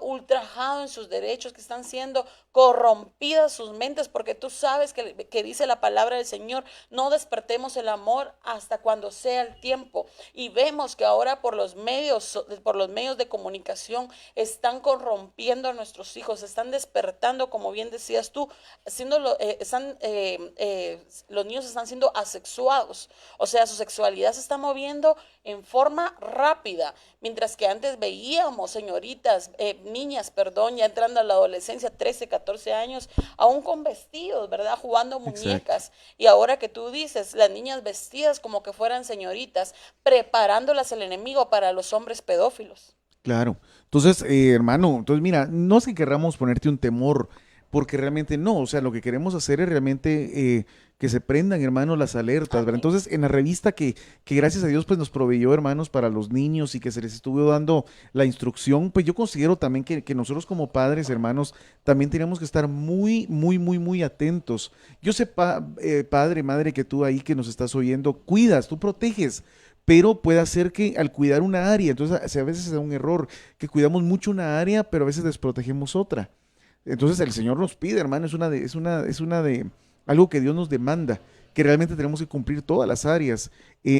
ultrajados en sus derechos, que están siendo corrompidas sus mentes, porque tú sabes que dice la palabra del Señor: no despertemos el amor hasta cuando sea el tiempo. Y vemos que ahora por los medios de comunicación están corrompiendo a nuestros hijos, están despertando, como bien decías tú, los niños están siendo asexuados, o sea, su sexualidad se está moviendo en forma rápida, mientras que antes veíamos señoritas, niñas, perdón, ya entrando a la adolescencia, 13, 14 años, aún con vestidos, ¿verdad? Jugando Exacto. muñecas. Y ahora que tú dices, las niñas vestidas como que fueran señoritas, preparándolas el enemigo para los hombres pedófilos. Claro. Entonces, hermano, entonces mira, no es que querramos ponerte un temor, porque realmente no, o sea, lo que queremos hacer es realmente que se prendan, hermanos, las alertas, ¿verdad? Amén. Entonces, en la revista que gracias a Dios, pues nos proveyó, hermanos, para los niños y que se les estuvo dando la instrucción, pues yo considero también que nosotros como padres, hermanos, también tenemos que estar muy, muy, muy, muy atentos. Yo sé, padre, madre, que tú ahí que nos estás oyendo, cuidas, tú proteges, pero puede ser que al cuidar una área, entonces a veces se da un error, que cuidamos mucho una área, pero a veces desprotegemos otra. Entonces el Señor nos pide, hermano, es una de algo que Dios nos demanda, que realmente tenemos que cumplir todas las áreas.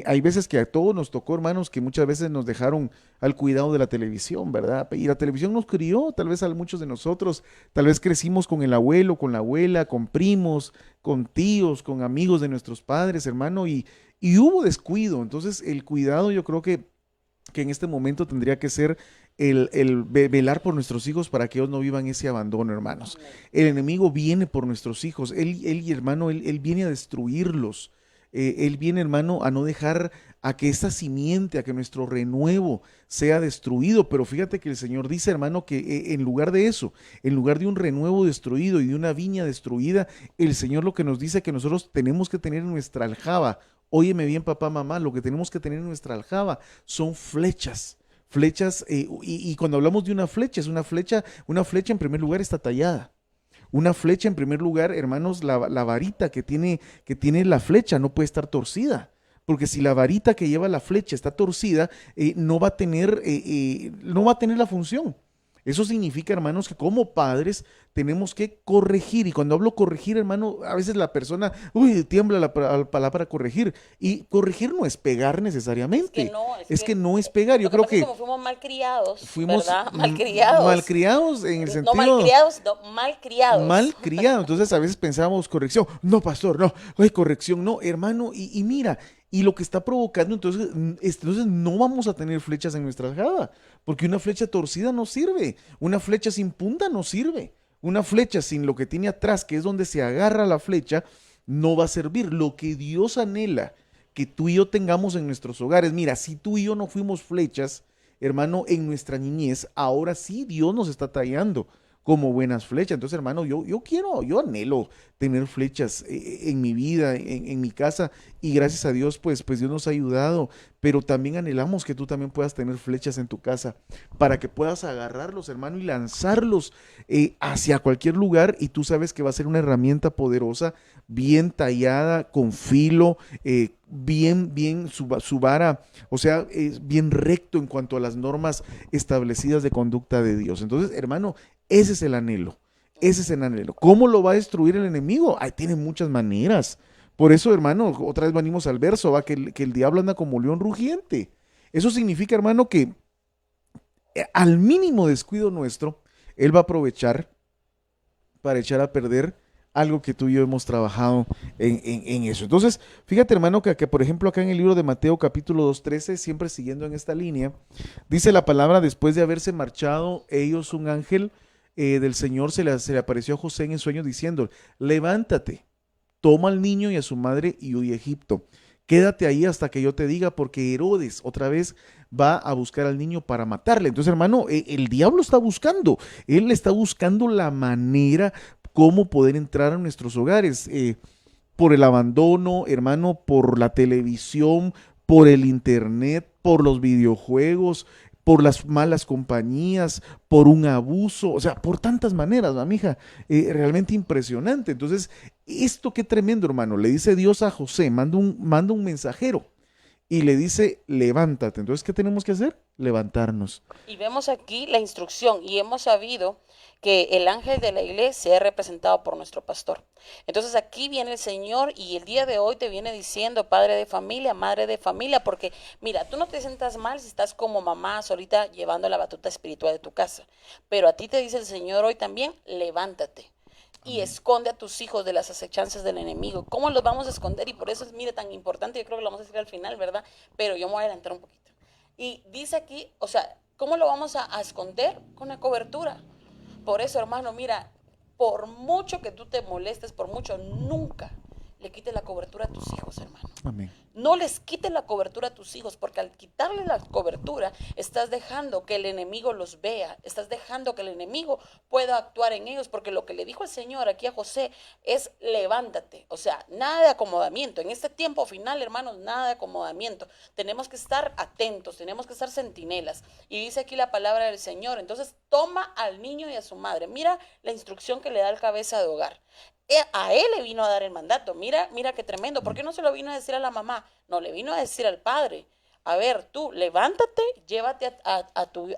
Hay veces que a todos nos tocó, hermanos, que muchas veces nos dejaron al cuidado de la televisión, ¿verdad? Y la televisión nos crió, tal vez a muchos de nosotros, tal vez crecimos con el abuelo, con la abuela, con primos, con tíos, con amigos de nuestros padres, hermano, y hubo descuido. Entonces el cuidado yo creo que en este momento tendría que ser velar por nuestros hijos para que ellos no vivan ese abandono, hermanos. Amén. El enemigo viene por nuestros hijos, y hermano, él viene a destruirlos. Él viene, hermano, a no dejar a que esta simiente, a que nuestro renuevo sea destruido. Pero fíjate que el Señor dice, hermano, que en lugar de eso, en lugar de un renuevo destruido y de una viña destruida, el Señor lo que nos dice que nosotros tenemos que tener en nuestra aljaba. Óyeme bien, papá, mamá, lo que tenemos que tener en nuestra aljaba son flechas. Flechas, y cuando hablamos de es una flecha en primer lugar está tallada. Una flecha en primer lugar, hermanos, la varita que tiene la flecha no puede estar torcida. Porque si la varita que lleva la flecha está torcida, no va a tener la función. Eso significa, hermanos, que como padres tenemos que corregir. Y cuando hablo corregir, hermano, a veces la persona, uy, tiembla la palabra corregir. Y corregir no es pegar Es que necesariamente. no, es Es que que no es pegar. Yo lo que creo pasa es que que como fuimos mal criados, fuimos ¿verdad? Mal criados. malcriados en el No sentido malcriados, no, mal criados. mal criado. Entonces a veces pensamos corrección. No, pastor, no. Ay, corrección, no, hermano. Y mira, y lo que está provocando, entonces no vamos a tener flechas en nuestra aljaba. Porque una flecha torcida no sirve. Una flecha sin punta no sirve. Una flecha sin lo que tiene atrás, que es donde se agarra la flecha, no va a servir. Lo que Dios anhela que tú y yo tengamos en nuestros hogares. Mira, si tú y yo no fuimos flechas, hermano, en nuestra niñez, ahora sí Dios nos está tallando. como buenas flechas. Entonces, hermano, yo anhelo tener flechas en mi vida, en mi casa, y gracias a Dios, pues Dios nos ha ayudado, pero también anhelamos que tú también puedas tener flechas en tu casa, para que puedas agarrarlos, hermano, y lanzarlos hacia cualquier lugar, y tú sabes que va a ser una herramienta poderosa, bien tallada, con filo, bien su vara, o sea, es bien recto en cuanto a las normas establecidas de conducta de Dios. Entonces, hermano, ese es el anhelo. Ese es el anhelo. ¿Cómo lo va a destruir el enemigo? Ay, tiene muchas maneras. Por eso, hermano, otra vez venimos al verso, va, que el diablo anda como león rugiente. Eso significa, hermano, que al mínimo descuido nuestro, él va a aprovechar para echar a perder algo que tú y yo hemos trabajado en eso. Entonces, fíjate, hermano, que, por ejemplo acá en el libro de Mateo capítulo 2:13, siempre siguiendo en esta línea, dice la palabra: después de haberse marchado ellos, un ángel del Señor se le apareció a José en sueño diciendo: levántate, toma al niño y a su madre y huye a Egipto. Quédate ahí hasta que yo te diga, porque Herodes otra vez va a buscar al niño para matarle. Entonces, hermano, el diablo está buscando, él está buscando la manera cómo poder entrar a nuestros hogares, por el abandono, hermano, por la televisión, por el internet, por los videojuegos, por las malas compañías, por un abuso, o sea, por tantas maneras, mija, realmente impresionante. Entonces, esto qué tremendo, hermano, le dice Dios a José, manda un mensajero y le dice: levántate. Entonces, ¿qué tenemos que hacer? Levantarnos. Y vemos aquí la instrucción y hemos sabido que el ángel de la iglesia es representado por nuestro pastor. Entonces aquí viene el Señor y el día de hoy te viene diciendo: padre de familia, madre de familia, porque mira, tú no te sientas mal si estás como mamá solita llevando la batuta espiritual de tu casa, pero a ti te dice el Señor hoy también: levántate y esconde a tus hijos de las acechanzas del enemigo. ¿Cómo los vamos a esconder? Y por eso es, mire, tan importante, yo creo que lo vamos a decir al final, ¿verdad? Pero yo me voy a adelantar un poquito. Y dice aquí, o sea, ¿cómo lo vamos a esconder? Con la cobertura. Por eso, hermano, mira, por mucho que tú te molestes, por mucho, nunca le quites la cobertura a tus hijos, hermano. Amén. No les quites la cobertura a tus hijos, porque al quitarle la cobertura, estás dejando que el enemigo los vea, estás dejando que el enemigo pueda actuar en ellos, porque lo que le dijo el Señor aquí a José es: levántate. O sea, nada de acomodamiento. En este tiempo final, hermanos, nada de acomodamiento. Tenemos que estar atentos, tenemos que estar centinelas. Y dice aquí la palabra del Señor: entonces toma al niño y a su madre. Mira la instrucción que le da el cabeza de hogar. A él le vino a dar el mandato. Mira qué tremendo. ¿Por qué no se lo vino a decir a la mamá? No, le vino a decir al padre: a ver, tú levántate, llévate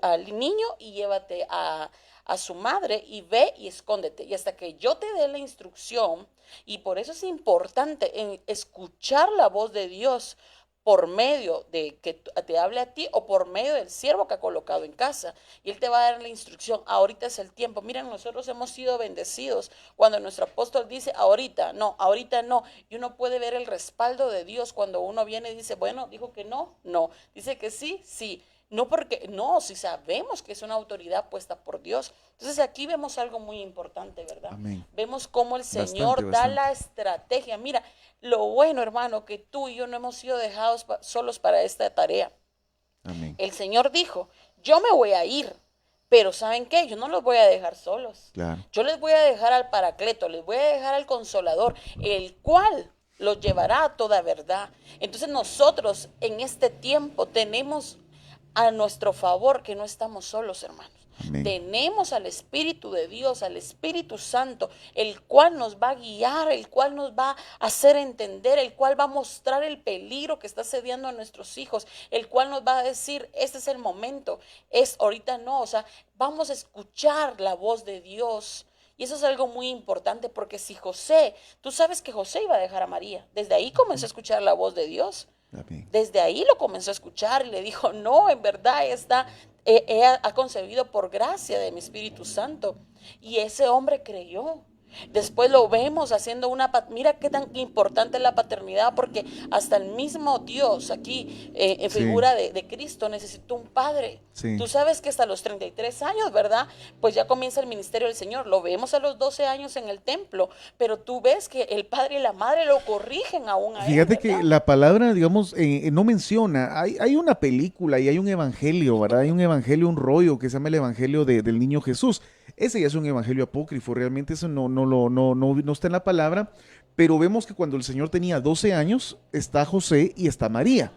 al niño y llévate a su madre y ve y escóndete. Y hasta que yo te dé la instrucción, y por eso es importante en escuchar la voz de Dios, por medio de que te hable a ti o por medio del siervo que ha colocado en casa. Y él te va a dar la instrucción: ahorita es el tiempo. Miren, nosotros hemos sido bendecidos cuando nuestro apóstol dice: ahorita no, ahorita no. Y uno puede ver el respaldo de Dios cuando uno viene y dice: bueno, dijo que no, no. Dice que sí, sí. No porque, no, si sabemos que es una autoridad puesta por Dios. Entonces aquí vemos algo muy importante, ¿verdad? Amén. Vemos cómo el Señor da la estrategia. Mira, lo bueno, hermano, que tú y yo no hemos sido dejados solos para esta tarea. Amén. El Señor dijo: yo me voy a ir, pero ¿saben qué? Yo no los voy a dejar solos. Claro. Yo les voy a dejar al Paracleto, les voy a dejar al Consolador, el cual los llevará a toda verdad. Entonces nosotros en este tiempo tenemos a nuestro favor que no estamos solos, hermanos. Amén. Tenemos al Espíritu de Dios, al Espíritu Santo, el cual nos va a guiar, el cual nos va a hacer entender, el cual va a mostrar el peligro que está asediando a nuestros hijos, el cual nos va a decir: este es el momento, ahorita no. O sea, vamos a escuchar la voz de Dios. Y eso es algo muy importante, porque si José, tú sabes que José iba a dejar a María, desde ahí comenzó a escuchar la voz de Dios. Amén. Desde ahí lo comenzó a escuchar y le dijo: no, en verdad ella ha concebido por gracia de mi Espíritu Santo. Y ese hombre creyó. Después lo vemos haciendo mira qué tan importante es la paternidad, porque hasta el mismo Dios aquí, en figura de Cristo, necesitó un padre. Sí. Tú sabes que hasta los 33 años, ¿verdad? Pues ya comienza el ministerio del Señor. Lo vemos a los 12 años en el templo, pero tú ves que el padre y la madre lo corrigen aún a él. Fíjate que la palabra, digamos, no menciona, hay una película y hay un evangelio, ¿verdad? Hay un evangelio, un rollo que se llama el evangelio del niño Jesús. Ese ya es un evangelio apócrifo, realmente eso no está en la palabra, pero vemos que cuando el Señor tenía 12 años, está José y está María.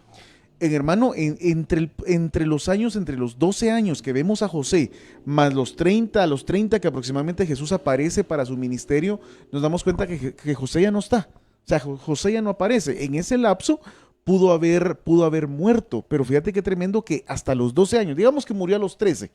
Hermano, entre los años, entre los 12 años que vemos a José, más a los 30 que aproximadamente Jesús aparece para su ministerio, nos damos cuenta que José ya no está. O sea, José ya no aparece. En ese lapso pudo haber muerto, pero fíjate qué tremendo que hasta los 12 años, digamos que murió a los 13,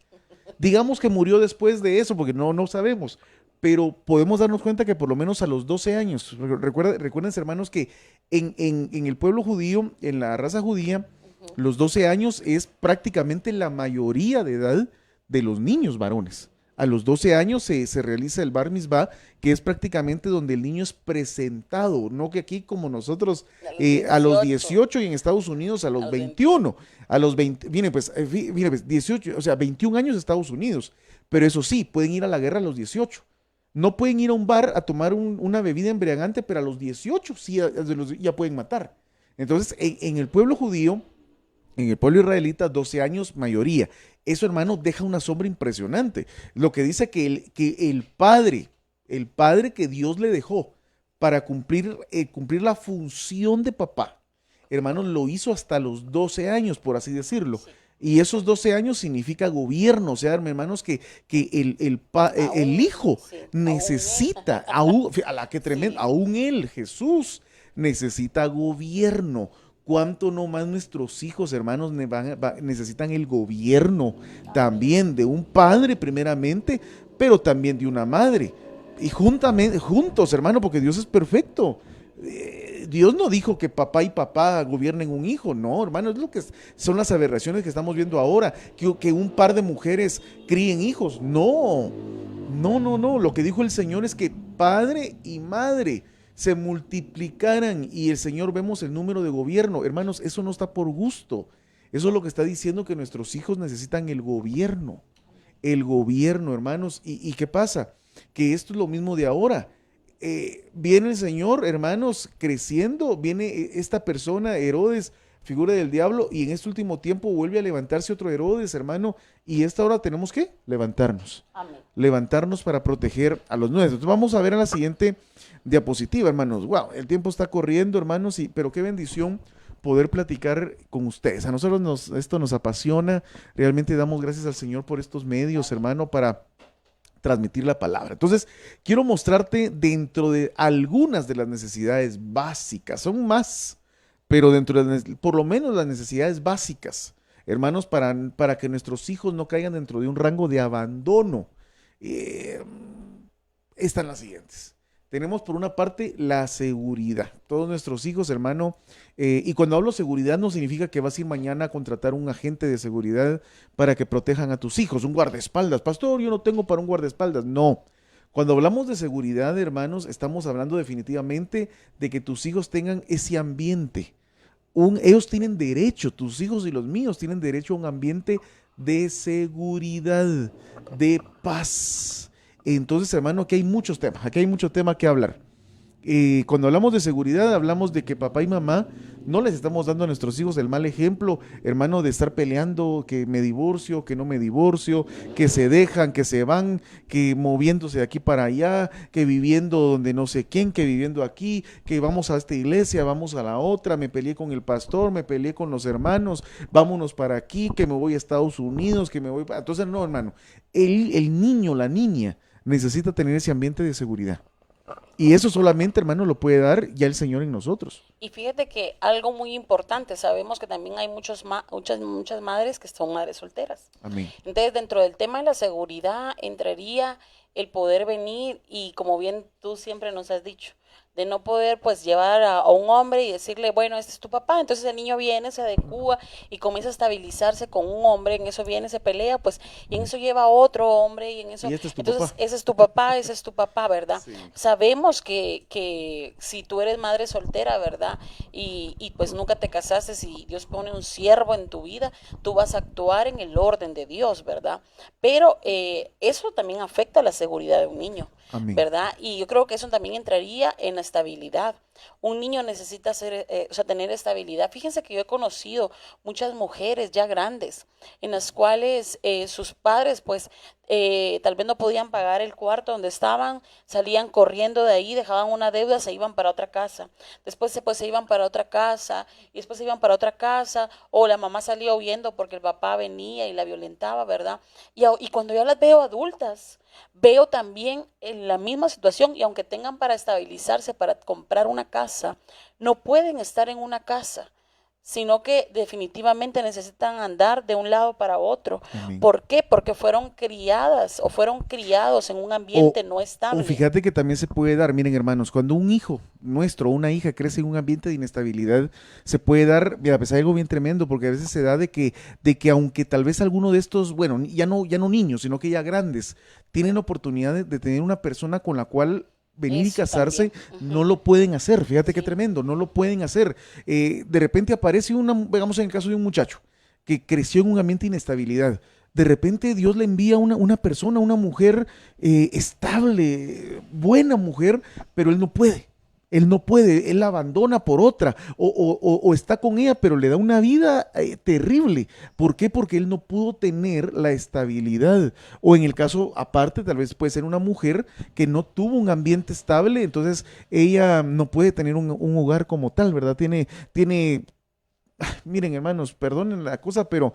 digamos que murió después de eso, porque no sabemos, pero podemos darnos cuenta que por lo menos a los 12 años, recuerden hermanos que en el pueblo judío, en la raza judía, Ujú. los 12 años es prácticamente la mayoría de edad de los niños varones. A los 12 años se realiza el Bar Mitzvah, que es prácticamente donde el niño es presentado, no que aquí como nosotros A los a los 18, 18 y en Estados Unidos a a los los 21. 21, a los 20, viene pues 18, o sea, 21 años Estados Unidos, pero eso sí, pueden ir a la guerra a los 18. No pueden ir a un bar a tomar una bebida embriagante, pero a los 18 sí ya pueden matar. Entonces, en el pueblo judío, en el pueblo israelita, 12 años mayoría. Eso, hermano, deja una sombra impresionante. Lo que dice el padre que Dios le dejó para cumplir la función de papá, hermano, lo hizo hasta los 12 años, por así decirlo. Sí, Y esos 12 años significa gobierno, o sea, hermanos, que el aún, hijo sí, aún, necesita, aún, a la que tremendo, sí, aún él, Jesús, necesita gobierno. ¿Cuánto no más nuestros hijos, hermanos, necesitan el gobierno amén. también de un padre primeramente, pero también de una madre? Y juntos, hermano, porque Dios es perfecto. Dios no dijo que papá y papá gobiernen un hijo, no, hermano, es lo que son las aberraciones que estamos viendo ahora, que un par de mujeres críen hijos. No. Lo que dijo el Señor es que padre y madre se multiplicaran y el Señor vemos el número de gobierno. Hermanos, eso no está por gusto. Eso es lo que está diciendo que nuestros hijos necesitan el gobierno. El gobierno, hermanos. ¿Y qué pasa? Que esto es lo mismo de ahora. Viene el Señor, hermanos, creciendo, viene esta persona, Herodes, figura del diablo, y en este último tiempo vuelve a levantarse otro Herodes, hermano, y esta hora tenemos que Amén. levantarnos para proteger a los nuestros. Entonces vamos a ver en la siguiente diapositiva, hermanos. Wow, el tiempo está corriendo, hermanos, pero qué bendición poder platicar con ustedes. A nosotros esto nos apasiona, realmente damos gracias al Señor por estos medios, hermano, para transmitir la palabra. Entonces, quiero mostrarte dentro de algunas de las necesidades básicas, son más, pero por lo menos las necesidades básicas, hermanos, para que nuestros hijos no caigan dentro de un rango de abandono. Eh, Están las siguientes. Tenemos por una parte la seguridad. Todos nuestros hijos, hermano, y cuando hablo seguridad no significa que vas a ir mañana a contratar un agente de seguridad para que protejan a tus hijos, un guardaespaldas. Pastor, yo no tengo para un guardaespaldas. No. Cuando hablamos de seguridad, hermanos, estamos hablando definitivamente de que tus hijos tengan ese ambiente. Ellos tienen derecho, tus hijos y los míos tienen derecho a un ambiente de seguridad, de paz. Entonces, hermano, aquí hay mucho tema que hablar. Cuando hablamos de seguridad, hablamos de que papá y mamá no les estamos dando a nuestros hijos el mal ejemplo, hermano, de estar peleando, que me divorcio, que no me divorcio, que se dejan, que se van, que moviéndose de aquí para allá, que viviendo donde no sé quién, que viviendo aquí, que vamos a esta iglesia, vamos a la otra, me peleé con el pastor, me peleé con los hermanos, vámonos para aquí, que me voy a Estados Unidos, que me voy para... Entonces, no, hermano, el niño, la niña, necesita tener ese ambiente de seguridad. Y eso solamente, hermano, lo puede dar ya el Señor en nosotros. Y fíjate que algo muy importante, sabemos que también hay muchas madres que son madres solteras. Amén. Entonces, dentro del tema de la seguridad entraría el poder venir y como bien tú siempre nos has dicho, de no poder pues llevar a un hombre y decirle, bueno, este es tu papá, entonces el niño viene, se adecúa y comienza a estabilizarse con un hombre, en eso viene, se pelea, pues, y en eso lleva a otro hombre y en eso, Y este es tu entonces papá. ese es tu papá, ¿verdad? Sí. Sabemos que si tú eres madre soltera, ¿verdad? Y pues nunca te casaste, si Dios pone un siervo en tu vida, tú vas a actuar en el orden de Dios, ¿verdad? Pero eso también afecta la seguridad de un niño, Amén. ¿verdad? Y yo creo que eso también entraría en la estabilidad. Un niño necesita tener estabilidad. Fíjense que yo he conocido muchas mujeres ya grandes en las cuales sus padres pues tal vez no podían pagar el cuarto donde estaban, salían corriendo de ahí, dejaban una deuda, se iban para otra casa. Después pues, se iban para otra casa y después se iban para otra casa, o la mamá salía huyendo porque el papá venía y la violentaba, ¿verdad? Y cuando yo las veo adultas, veo también en la misma situación y aunque tengan para estabilizarse, para comprar una casa, no pueden estar en una casa, sino que definitivamente necesitan andar de un lado para otro. Amén. ¿Por qué? Porque fueron criadas o fueron criados en un O, ambiente no o estable. fíjate que también se puede dar, miren hermanos, cuando un hijo nuestro o una hija crece en un ambiente de inestabilidad, se puede dar, mira, pues algo bien tremendo, porque a veces se da de que aunque tal vez alguno de estos, bueno, ya no niños, sino que ya grandes, tienen la oportunidad de tener una persona con la cual venir y Eso también. casarse, no lo pueden hacer, fíjate qué Sí. tremendo, no lo pueden hacer. De repente aparece una, digamos en el caso de un muchacho que creció en un ambiente de inestabilidad. De repente Dios le envía una persona, una mujer estable, buena mujer, pero él no puede. Él no puede, él la abandona por otra o está con ella, pero le da una vida terrible. ¿Por qué? Porque él no pudo tener la estabilidad. O en el caso aparte, tal vez puede ser una mujer que no tuvo un ambiente estable, entonces ella no puede tener un hogar como tal, ¿verdad? Miren hermanos, perdonen la cosa, pero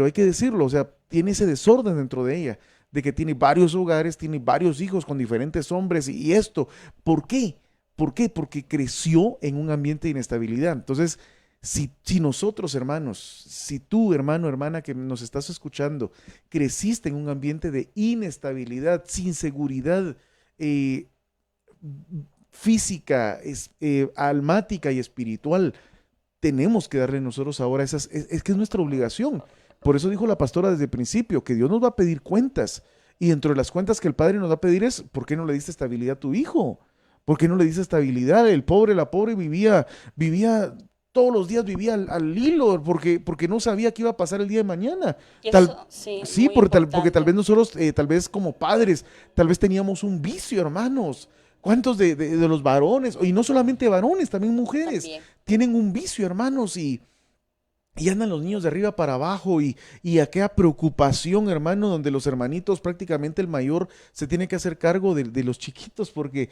hay que decirlo, o sea, tiene ese desorden dentro de ella, de que tiene varios hogares, tiene varios hijos con diferentes hombres y esto. ¿Por qué? ¿Por qué? Porque creció en un ambiente de inestabilidad. Entonces, si nosotros, hermanos, si tú, hermano, hermana, que nos estás escuchando, creciste en un ambiente de inestabilidad, sin seguridad eh, física, almática y espiritual, tenemos que darle nosotros ahora es que es nuestra obligación. Por eso dijo la pastora desde el principio, que Dios nos va a pedir cuentas. Y dentro de las cuentas que el Padre nos va a pedir es, ¿por qué no le diste estabilidad a tu hijo? ¿Por qué no le diste estabilidad? El pobre, la pobre vivía, todos los días vivía al hilo, porque no sabía qué iba a pasar el día de mañana. Y Tal, eso sí, sí, muy porque tal importante. vez nosotros, tal vez como padres, tal vez teníamos un vicio, hermanos. ¿Cuántos de los varones, y no solamente varones, también mujeres, También. tienen un vicio, hermanos, y andan los niños de arriba para abajo y aquella preocupación, hermano, donde los hermanitos, prácticamente el mayor, se tiene que hacer cargo de los chiquitos porque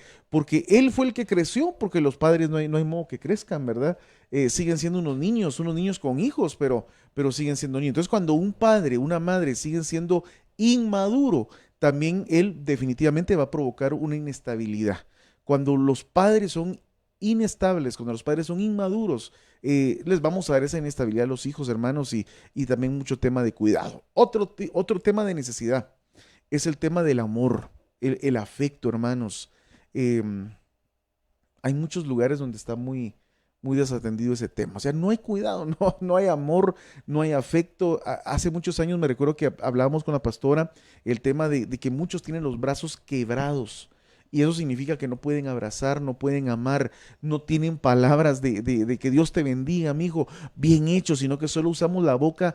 él fue el que creció, porque los padres no hay modo que crezcan, ¿verdad? Siguen siendo unos niños con hijos, pero siguen siendo niños. Entonces, cuando un padre, una madre siguen siendo inmaduro, también él definitivamente va a provocar una inestabilidad. Cuando los padres son inestables, cuando los padres son inmaduros, les vamos a dar esa inestabilidad a los hijos, hermanos, y también mucho tema de cuidado. Otro tema de necesidad es el tema del amor, el afecto, hermanos. Eh, Hay muchos lugares donde está muy desatendido ese tema. O sea, no hay cuidado, no hay amor, no hay afecto. Hace muchos años me recuerdo que hablábamos con la pastora el tema de que muchos tienen los brazos quebrados. Y eso significa que no pueden abrazar, no pueden amar, no tienen palabras de que Dios te bendiga, amigo, bien hecho, sino que solo usamos la boca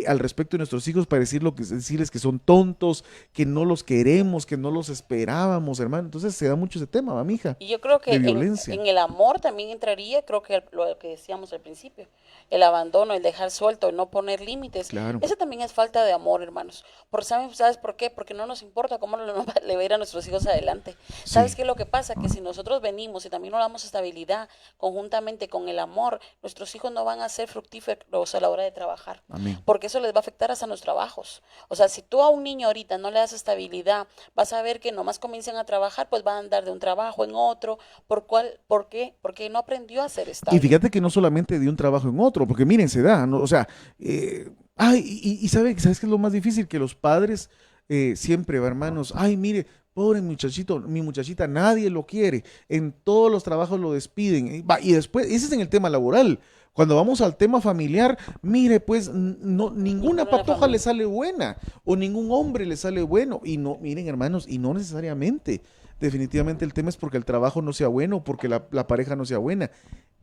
al respecto de nuestros hijos para decirles que son tontos, que no los queremos, que no los esperábamos, hermano. Entonces se da mucho ese tema, ¿va, mija? Y yo creo De que violencia. en el amor también entraría, creo que lo que decíamos al principio, el abandono, el dejar suelto, el no poner límites. Claro, Ese también es falta de amor, hermanos. ¿Sabes por qué? Porque no nos importa cómo le va a ir a nuestros hijos adelante. ¿Sabes sí, qué es lo que pasa? Que si nosotros venimos y también nos damos estabilidad conjuntamente con el amor, nuestros hijos no van a ser fructíferos a la hora de trabajar, amén. porque eso les va a afectar hasta los trabajos. O sea, si tú a un niño ahorita no le das estabilidad, vas a ver que nomás comiencen a trabajar, pues van a andar de un trabajo en otro. ¿Por qué? Porque no aprendió a ser Y estable. fíjate que no solamente de un trabajo en otro, porque miren, se da, ¿no? O sea, y ¿sabes qué es lo más difícil? Que los padres siempre, va, hermanos, ay, mire, pobre muchachito, mi muchachita, nadie lo quiere, en todos los trabajos lo despiden, y después, ese es en el tema laboral. Cuando vamos al tema familiar, mire, pues no, ninguna Ninguno en la patoja le familia. sale buena o ningún hombre le sale bueno. Y no, miren, hermanos, y no necesariamente. Definitivamente el tema es porque el trabajo no sea bueno, porque la pareja no sea buena.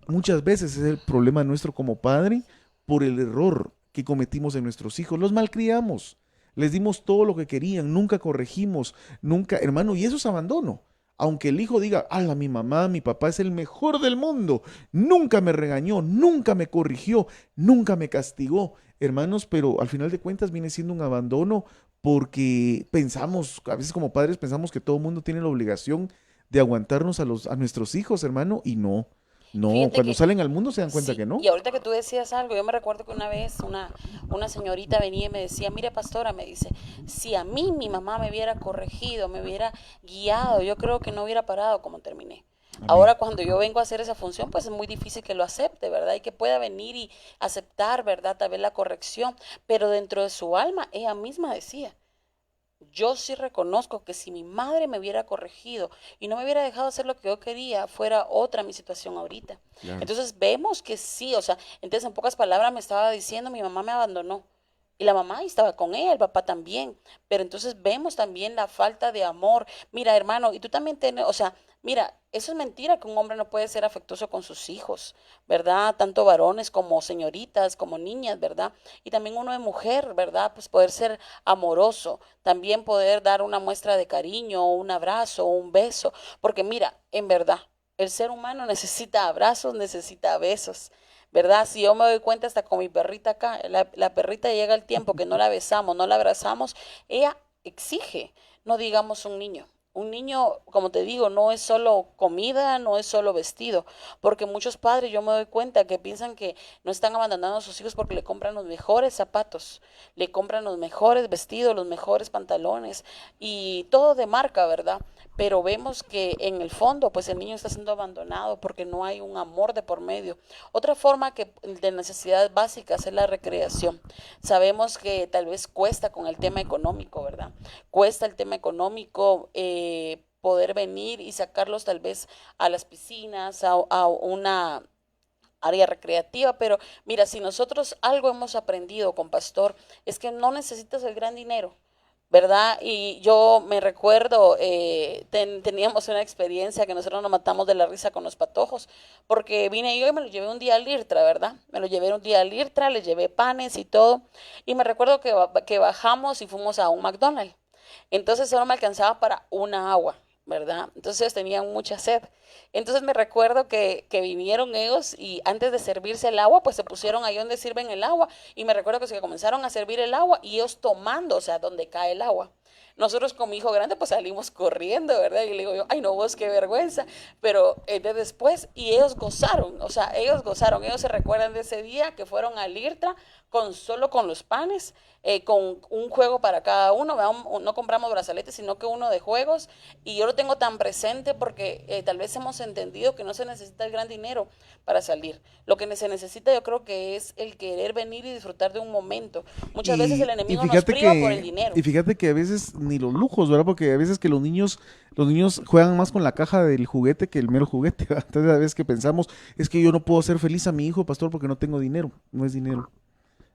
Muchas veces es el problema nuestro como padre por el error que cometimos en nuestros hijos. Los malcriamos, les dimos todo lo que querían, nunca corregimos, nunca, hermano, y eso es abandono. Aunque el hijo diga, ala, mi mamá, mi papá es el mejor del mundo, nunca me regañó, nunca me corrigió, nunca me castigó, hermanos, pero al final de cuentas viene siendo un abandono porque pensamos, a veces como padres pensamos que todo el mundo tiene la obligación de aguantarnos a nuestros hijos, hermano, y no, no, Fíjate cuando que salen al mundo se dan cuenta sí, que no. y ahorita que tú decías algo, yo me recuerdo que una vez una señorita venía y me decía, mire pastora, me dice, si a mí mi mamá me hubiera corregido, me hubiera guiado, yo creo que no hubiera parado como terminé. Amén. Ahora cuando yo vengo a hacer esa función, pues es muy difícil que lo acepte, ¿verdad? Y que pueda venir y aceptar, ¿verdad? Tal vez la corrección, pero dentro de su alma, ella misma decía, yo sí reconozco que si mi madre me hubiera corregido y no me hubiera dejado hacer lo que yo quería, fuera otra mi situación ahorita. Claro. Entonces vemos que sí, o sea, entonces en pocas palabras me estaba diciendo, mi mamá me abandonó. Y la mamá estaba con ella, el papá también. Pero entonces vemos también la falta de amor. Mira, hermano, y tú también tienes, o sea, mira, eso es mentira que un hombre no puede ser afectuoso con sus hijos, ¿verdad? Tanto varones como señoritas, como niñas, ¿verdad? Y también uno de mujer, ¿verdad? Pues poder ser amoroso, también poder dar una muestra de cariño, un abrazo, un beso, porque mira, en verdad, el ser humano necesita abrazos, necesita besos, ¿verdad? Si yo me doy cuenta hasta con mi perrita acá, la perrita llega el tiempo que no la besamos, no la abrazamos, ella exige, no digamos un niño. Un niño, como te digo, no es solo comida, no es solo vestido, porque muchos padres yo me doy cuenta que piensan que no están abandonando a sus hijos porque le compran los mejores zapatos, le compran los mejores vestidos, los mejores pantalones y todo de marca, ¿verdad? Pero vemos que en el fondo, pues el niño está siendo abandonado porque no hay un amor de por medio. Otra forma que de necesidades básicas es la recreación. Sabemos que tal vez cuesta con el tema económico, ¿verdad? Cuesta el tema económico, poder venir y sacarlos tal vez a las piscinas, a una área recreativa, pero mira, si nosotros algo hemos aprendido con Pastor, es que no necesitas el gran dinero. ¿Verdad? Y yo me recuerdo, teníamos una experiencia que nosotros nos matamos de la risa con los patojos, porque vine yo y me lo llevé un día al IRTRA, ¿verdad? Me lo llevé un día al IRTRA, le llevé panes y todo, y me recuerdo que bajamos y fuimos a un McDonald's. Entonces solo me alcanzaba para una agua, ¿verdad? Entonces tenían mucha sed. Entonces me recuerdo que vinieron ellos y antes de servirse el agua, pues se pusieron ahí donde sirven el agua. Y me recuerdo que se comenzaron a servir el agua y ellos tomando, o sea, donde cae el agua. Nosotros con mi hijo grande pues salimos corriendo, ¿verdad? Y le digo yo, ay no vos, qué vergüenza. Pero de después, y ellos gozaron, o sea, ellos gozaron, ellos se recuerdan de ese día que fueron al IRTRA con solo con los panes, con un juego para cada uno, no compramos brazaletes, sino que uno de juegos, y yo lo tengo tan presente porque tal vez hemos entendido que no se necesita el gran dinero para salir. Lo que se necesita yo creo que es el querer venir y disfrutar de un momento. Muchas veces el Y enemigo nos fíjate priva por el que, dinero. y fíjate que a veces ni los lujos, ¿verdad? Porque a veces que los niños juegan más con la caja del juguete que el mero juguete, ¿verdad? Entonces a veces que pensamos, es que yo no puedo hacer feliz a mi hijo, pastor, porque no tengo dinero. No es dinero,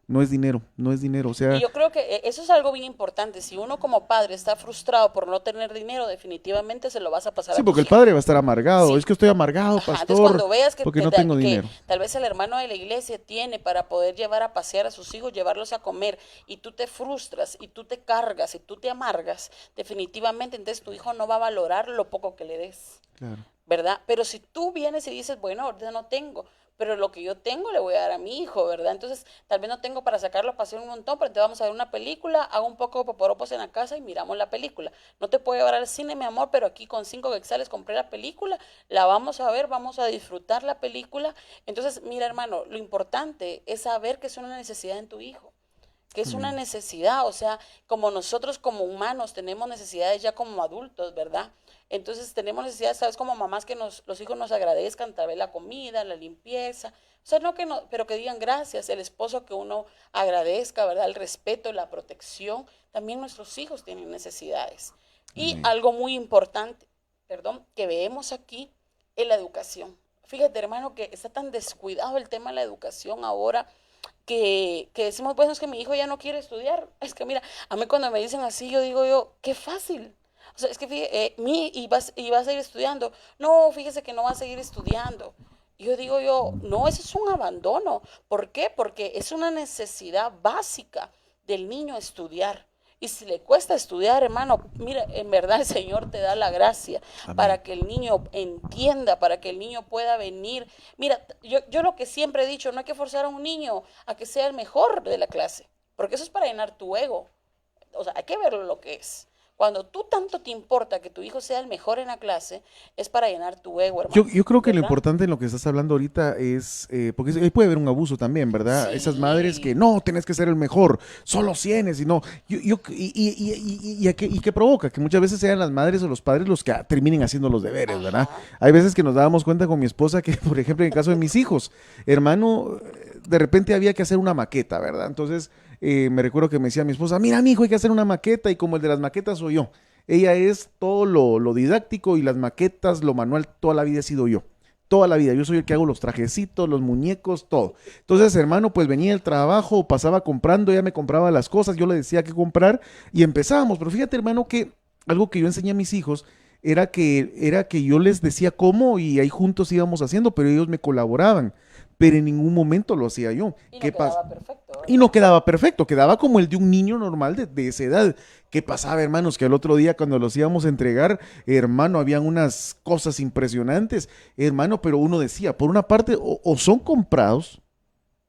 no es dinero, no es dinero. O Y sea, yo creo que eso es algo bien importante. Si uno como padre está frustrado por no tener dinero, definitivamente se lo vas a pasar sí, a porque tus el padre hijos. va a estar amargado. Es Sí. que estoy amargado, Ajá, entonces pastor, cuando veas porque no tengo que dinero. tal vez el hermano de la iglesia tiene para poder llevar a pasear a sus hijos, llevarlos a comer, y tú te frustras, y tú te cargas, y tú te amargas, definitivamente entonces tu hijo no va a valorar lo poco que le des. Claro. ¿Verdad? Pero si tú vienes y dices, bueno, ahorita no tengo, pero lo que yo tengo le voy a dar a mi hijo, ¿verdad? Entonces, tal vez no tengo para sacarlo a pasear un montón, pero entonces vamos a ver una película, hago un poco de poporopos en la casa y miramos la película. No te puedo llevar al cine, mi amor, pero aquí con 5 quetzales compré la película, la vamos a ver, vamos a disfrutar la película. Entonces, mira, hermano, lo importante es saber que es una necesidad en tu hijo, que es una Amén. necesidad, o sea, como nosotros como humanos tenemos necesidades ya como adultos, ¿verdad? Entonces tenemos necesidades, ¿sabes? Como mamás que los hijos nos agradezcan tal vez la comida, la limpieza, o sea, no que no, pero que digan gracias, el esposo que uno agradezca, ¿verdad? El respeto, la protección, también nuestros hijos tienen necesidades. Y Amén. algo muy importante, perdón, que vemos aquí es la educación. Fíjate, hermano, que está tan descuidado el tema de la educación ahora que decimos, bueno, es que mi hijo ya no quiere estudiar. Es que mira, a mí cuando me dicen así, yo digo yo, qué fácil. O sea, es que y vas a ir estudiando. No, fíjese que no va a seguir estudiando. Y yo digo yo, no, eso es un abandono. ¿Por qué? Porque es una necesidad básica del niño estudiar. Y si le cuesta estudiar, hermano, mira, en verdad el Señor te da la gracia Amén. para que el niño entienda, para que el niño pueda venir. Mira, yo lo que siempre he dicho, no hay que forzar a un niño a que sea el mejor de la clase, porque eso es para llenar tu ego. o sea, hay que verlo lo que es. Cuando tú tanto te importa que tu hijo sea el mejor en la clase, es para llenar tu ego, hermano, Yo creo que lo ¿verdad? importante en lo que estás hablando ahorita es, porque ahí puede haber un abuso también, ¿verdad? Esas madres que Sí, no, tenés que ser el mejor, solo tienes y no. ¿Y qué provoca? Que muchas veces sean las madres o los padres los que terminen haciendo los deberes, ¿verdad? ajá, Hay veces que nos dábamos cuenta con mi esposa que, por ejemplo, en el caso de mis hijos, hermano, de repente había que hacer una maqueta, ¿verdad? Entonces, me recuerdo que me decía mi esposa, mira, mi hijo, hay que hacer una maqueta y como el de las maquetas soy yo. Ella es todo lo didáctico y las maquetas, lo manual, toda la vida he sido yo. Toda la vida. Yo soy el que hago los trajecitos, los muñecos, todo. Entonces, hermano, pues venía el trabajo, pasaba comprando, ella me compraba las cosas, yo le decía qué comprar y empezábamos. Pero fíjate, hermano, que algo que yo enseñé a mis hijos era que yo les decía cómo y ahí juntos íbamos haciendo, pero ellos me colaboraban. Pero en ningún momento lo hacía yo. y no ¿Qué pasa? quedaba perfecto, Y no ¿verdad? quedaba perfecto, quedaba como el de un niño normal de esa edad. ¿Qué pasaba, hermanos? Que el otro día cuando los íbamos a entregar, hermano, habían unas cosas impresionantes, hermano, pero uno decía, por una parte, o son comprados,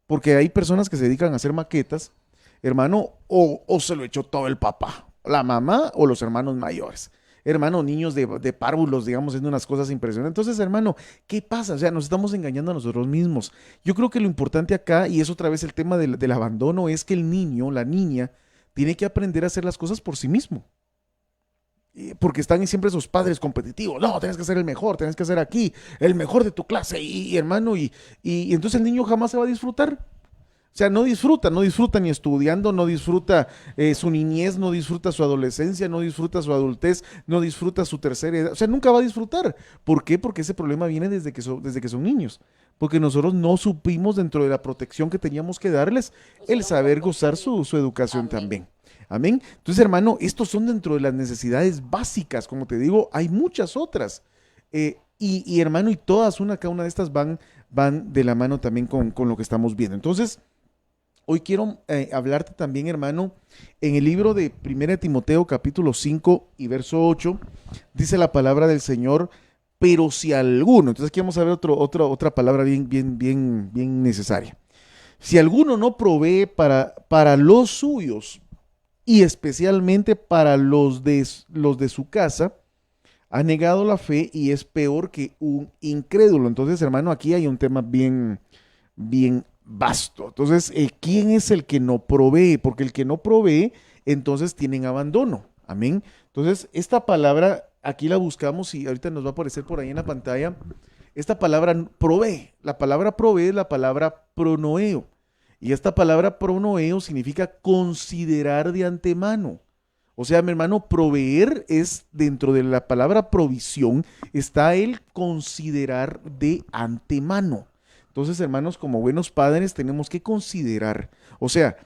porque hay personas que se dedican a hacer maquetas, hermano, o se lo echó todo el papá, la mamá o los hermanos mayores. Hermano, niños de párvulos, digamos, haciendo unas cosas impresionantes. Entonces, hermano, ¿qué pasa? O sea, nos estamos engañando a nosotros mismos. Yo creo que lo importante acá, y es otra vez el tema del abandono, es que el niño, la niña, tiene que aprender a hacer las cosas por sí mismo. Porque están siempre esos padres competitivos. No, tienes que ser el mejor, tienes que ser aquí, el mejor de tu clase, hermano, y entonces el niño jamás se va a disfrutar. O sea, no disfruta ni estudiando, no disfruta su niñez, no disfruta su adolescencia, no disfruta su adultez, no disfruta su tercera edad. O sea, nunca va a disfrutar. ¿Por qué? Porque ese problema viene desde que son niños. Porque nosotros no supimos dentro de la protección que teníamos que darles el Pusieron por saber gozar atención. su educación Amén. también. Amén. Entonces, hermano, estos son dentro de las necesidades básicas. Como te digo, hay muchas otras. Hermano, y cada una de estas van de la mano también con lo que estamos viendo. Entonces, hoy quiero hablarte también, hermano, en el libro de 1 Timoteo capítulo 5 y verso 8, dice la palabra del Señor, pero si alguno, entonces aquí vamos a ver otra palabra bien necesaria. Si alguno no provee para los suyos y especialmente para los de su casa, ha negado la fe y es peor que un incrédulo. Entonces, hermano, aquí hay un tema bien vasto. Entonces, ¿quién es el que no provee? Porque el que no provee, entonces tienen abandono. Amén. Entonces, esta palabra aquí la buscamos y ahorita nos va a aparecer por ahí en la pantalla. Esta palabra provee. La palabra provee es la palabra pronoeo. Y esta palabra pronoeo significa considerar de antemano. O sea, mi hermano, proveer es dentro de la palabra provisión, está el considerar de antemano. Entonces, hermanos, como buenos padres tenemos que considerar, o sea,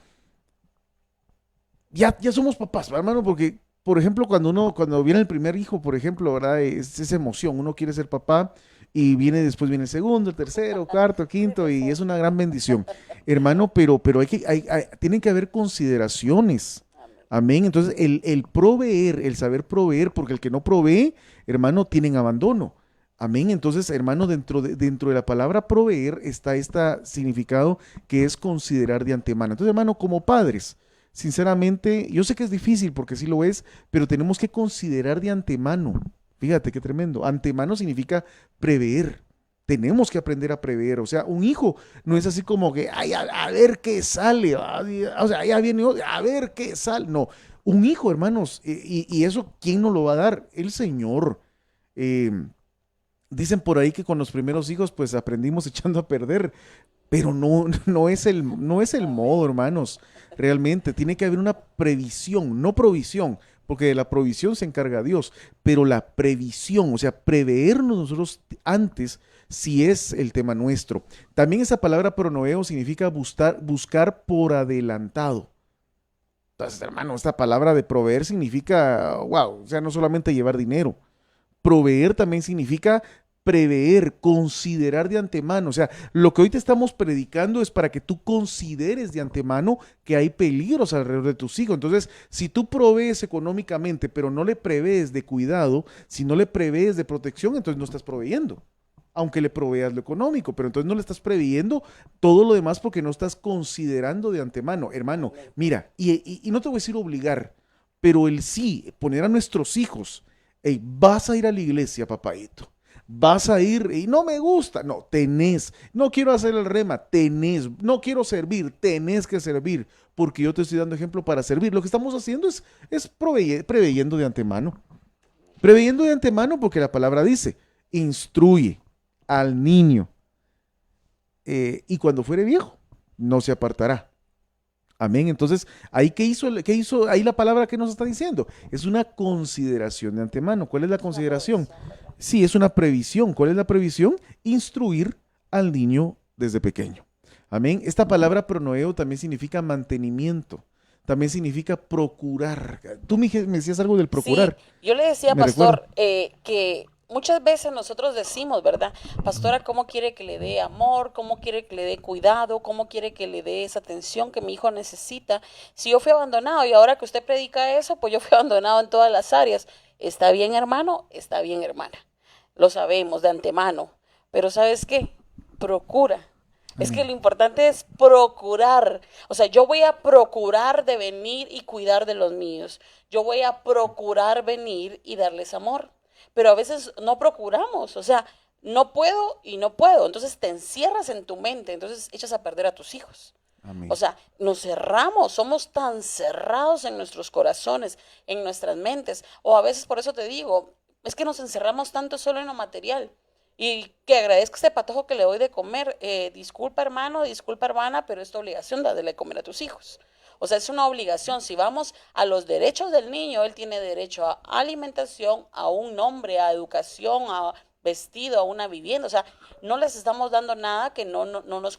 ya somos papás, hermano, porque, por ejemplo, cuando viene el primer hijo, por ejemplo, ¿verdad? Es esa emoción, uno quiere ser papá y después viene el segundo, el tercero, cuarto, Tienes quinto, y es razón. una gran bendición, hermano, pero tienen que haber consideraciones. Amén. Amén. Entonces, el proveer, el saber proveer, porque el que no provee, hermano, tienen abandono. Amén. Entonces, hermano, dentro de la palabra proveer está este significado que es considerar de antemano. Entonces, hermano, como padres, sinceramente, yo sé que es difícil porque sí lo es, pero tenemos que considerar de antemano. Fíjate qué tremendo. Antemano significa prever. Tenemos que aprender a prever. O sea, un hijo no es así como que, ay, a ver qué sale. O sea, ya viene, a ver qué sale. No, un hijo, hermanos, y eso, ¿quién nos lo va a dar? El Señor. Eh, Dicen por ahí que con los primeros hijos pues aprendimos echando a perder, pero no es el modo, Amén. hermanos. Realmente tiene que haber una previsión, no provisión, porque de la provisión se encarga Dios, pero la previsión, o sea, prevernos nosotros antes, si es el tema nuestro. También esa palabra pronoeo significa buscar por adelantado. Entonces, hermano, esta palabra de proveer significa, wow, o sea, no solamente llevar dinero. Proveer también significa prever, considerar de antemano. O sea, lo que hoy te estamos predicando es para que tú consideres de antemano que hay peligros alrededor de tus hijos. Entonces, si tú provees económicamente, pero no le prevés de cuidado, si no le prevés de protección, entonces no estás proveyendo. Aunque le proveas lo económico, pero entonces no le estás preveyendo todo lo demás porque no estás considerando de antemano. Hermano, Amén. mira, y no te voy a decir obligar, pero el sí, poner a nuestros hijos, hey, vas a ir a la iglesia, papaito. Vas a ir y no me gusta, no, tenés, no quiero hacer el rema, tenés, no quiero servir, tenés que servir, porque yo te estoy dando ejemplo para servir. Lo que estamos haciendo es preveyendo de antemano. Preveyendo de antemano porque la palabra dice, instruye al niño y cuando fuere viejo, no se apartará. Amén. Entonces, ahí qué hizo ahí la palabra que nos está diciendo? Es una consideración de antemano. ¿Cuál es la consideración? Sí, es una previsión. ¿Cuál es la previsión? Instruir al niño desde pequeño. Amén. Esta palabra pronoeo también significa mantenimiento. También significa procurar. Tú me decías algo del procurar. Sí, yo le decía, Me recuerdo. pastor, que muchas veces nosotros decimos, ¿verdad? Pastora, ¿cómo quiere que le dé amor? ¿Cómo quiere que le dé cuidado? ¿Cómo quiere que le dé esa atención que mi hijo necesita? Si yo fui abandonado y ahora que usted predica eso, pues yo fui abandonado en todas las áreas. ¿Está bien, hermano? Está bien, hermana. Lo sabemos de antemano. Pero ¿sabes qué? Procura. Es que Amén. lo importante es procurar. O sea, yo voy a procurar de venir y cuidar de los míos. Yo voy a procurar venir y darles amor. Pero a veces no procuramos. O sea, no puedo y no puedo. Entonces te encierras en tu mente. Entonces echas a perder a tus hijos. O Amén. sea, nos cerramos, somos tan cerrados en nuestros corazones, en nuestras mentes. O a veces por eso te digo, es que nos encerramos tanto solo en lo material. Y que agradezca este patojo que le doy de comer. Disculpa hermano, disculpa hermana, pero es tu obligación darle de comer a tus hijos. O sea, es una obligación. Si vamos a los derechos del niño, él tiene derecho a alimentación, a un nombre, a educación, a vestido, a una vivienda. O sea, no les estamos dando nada que no nos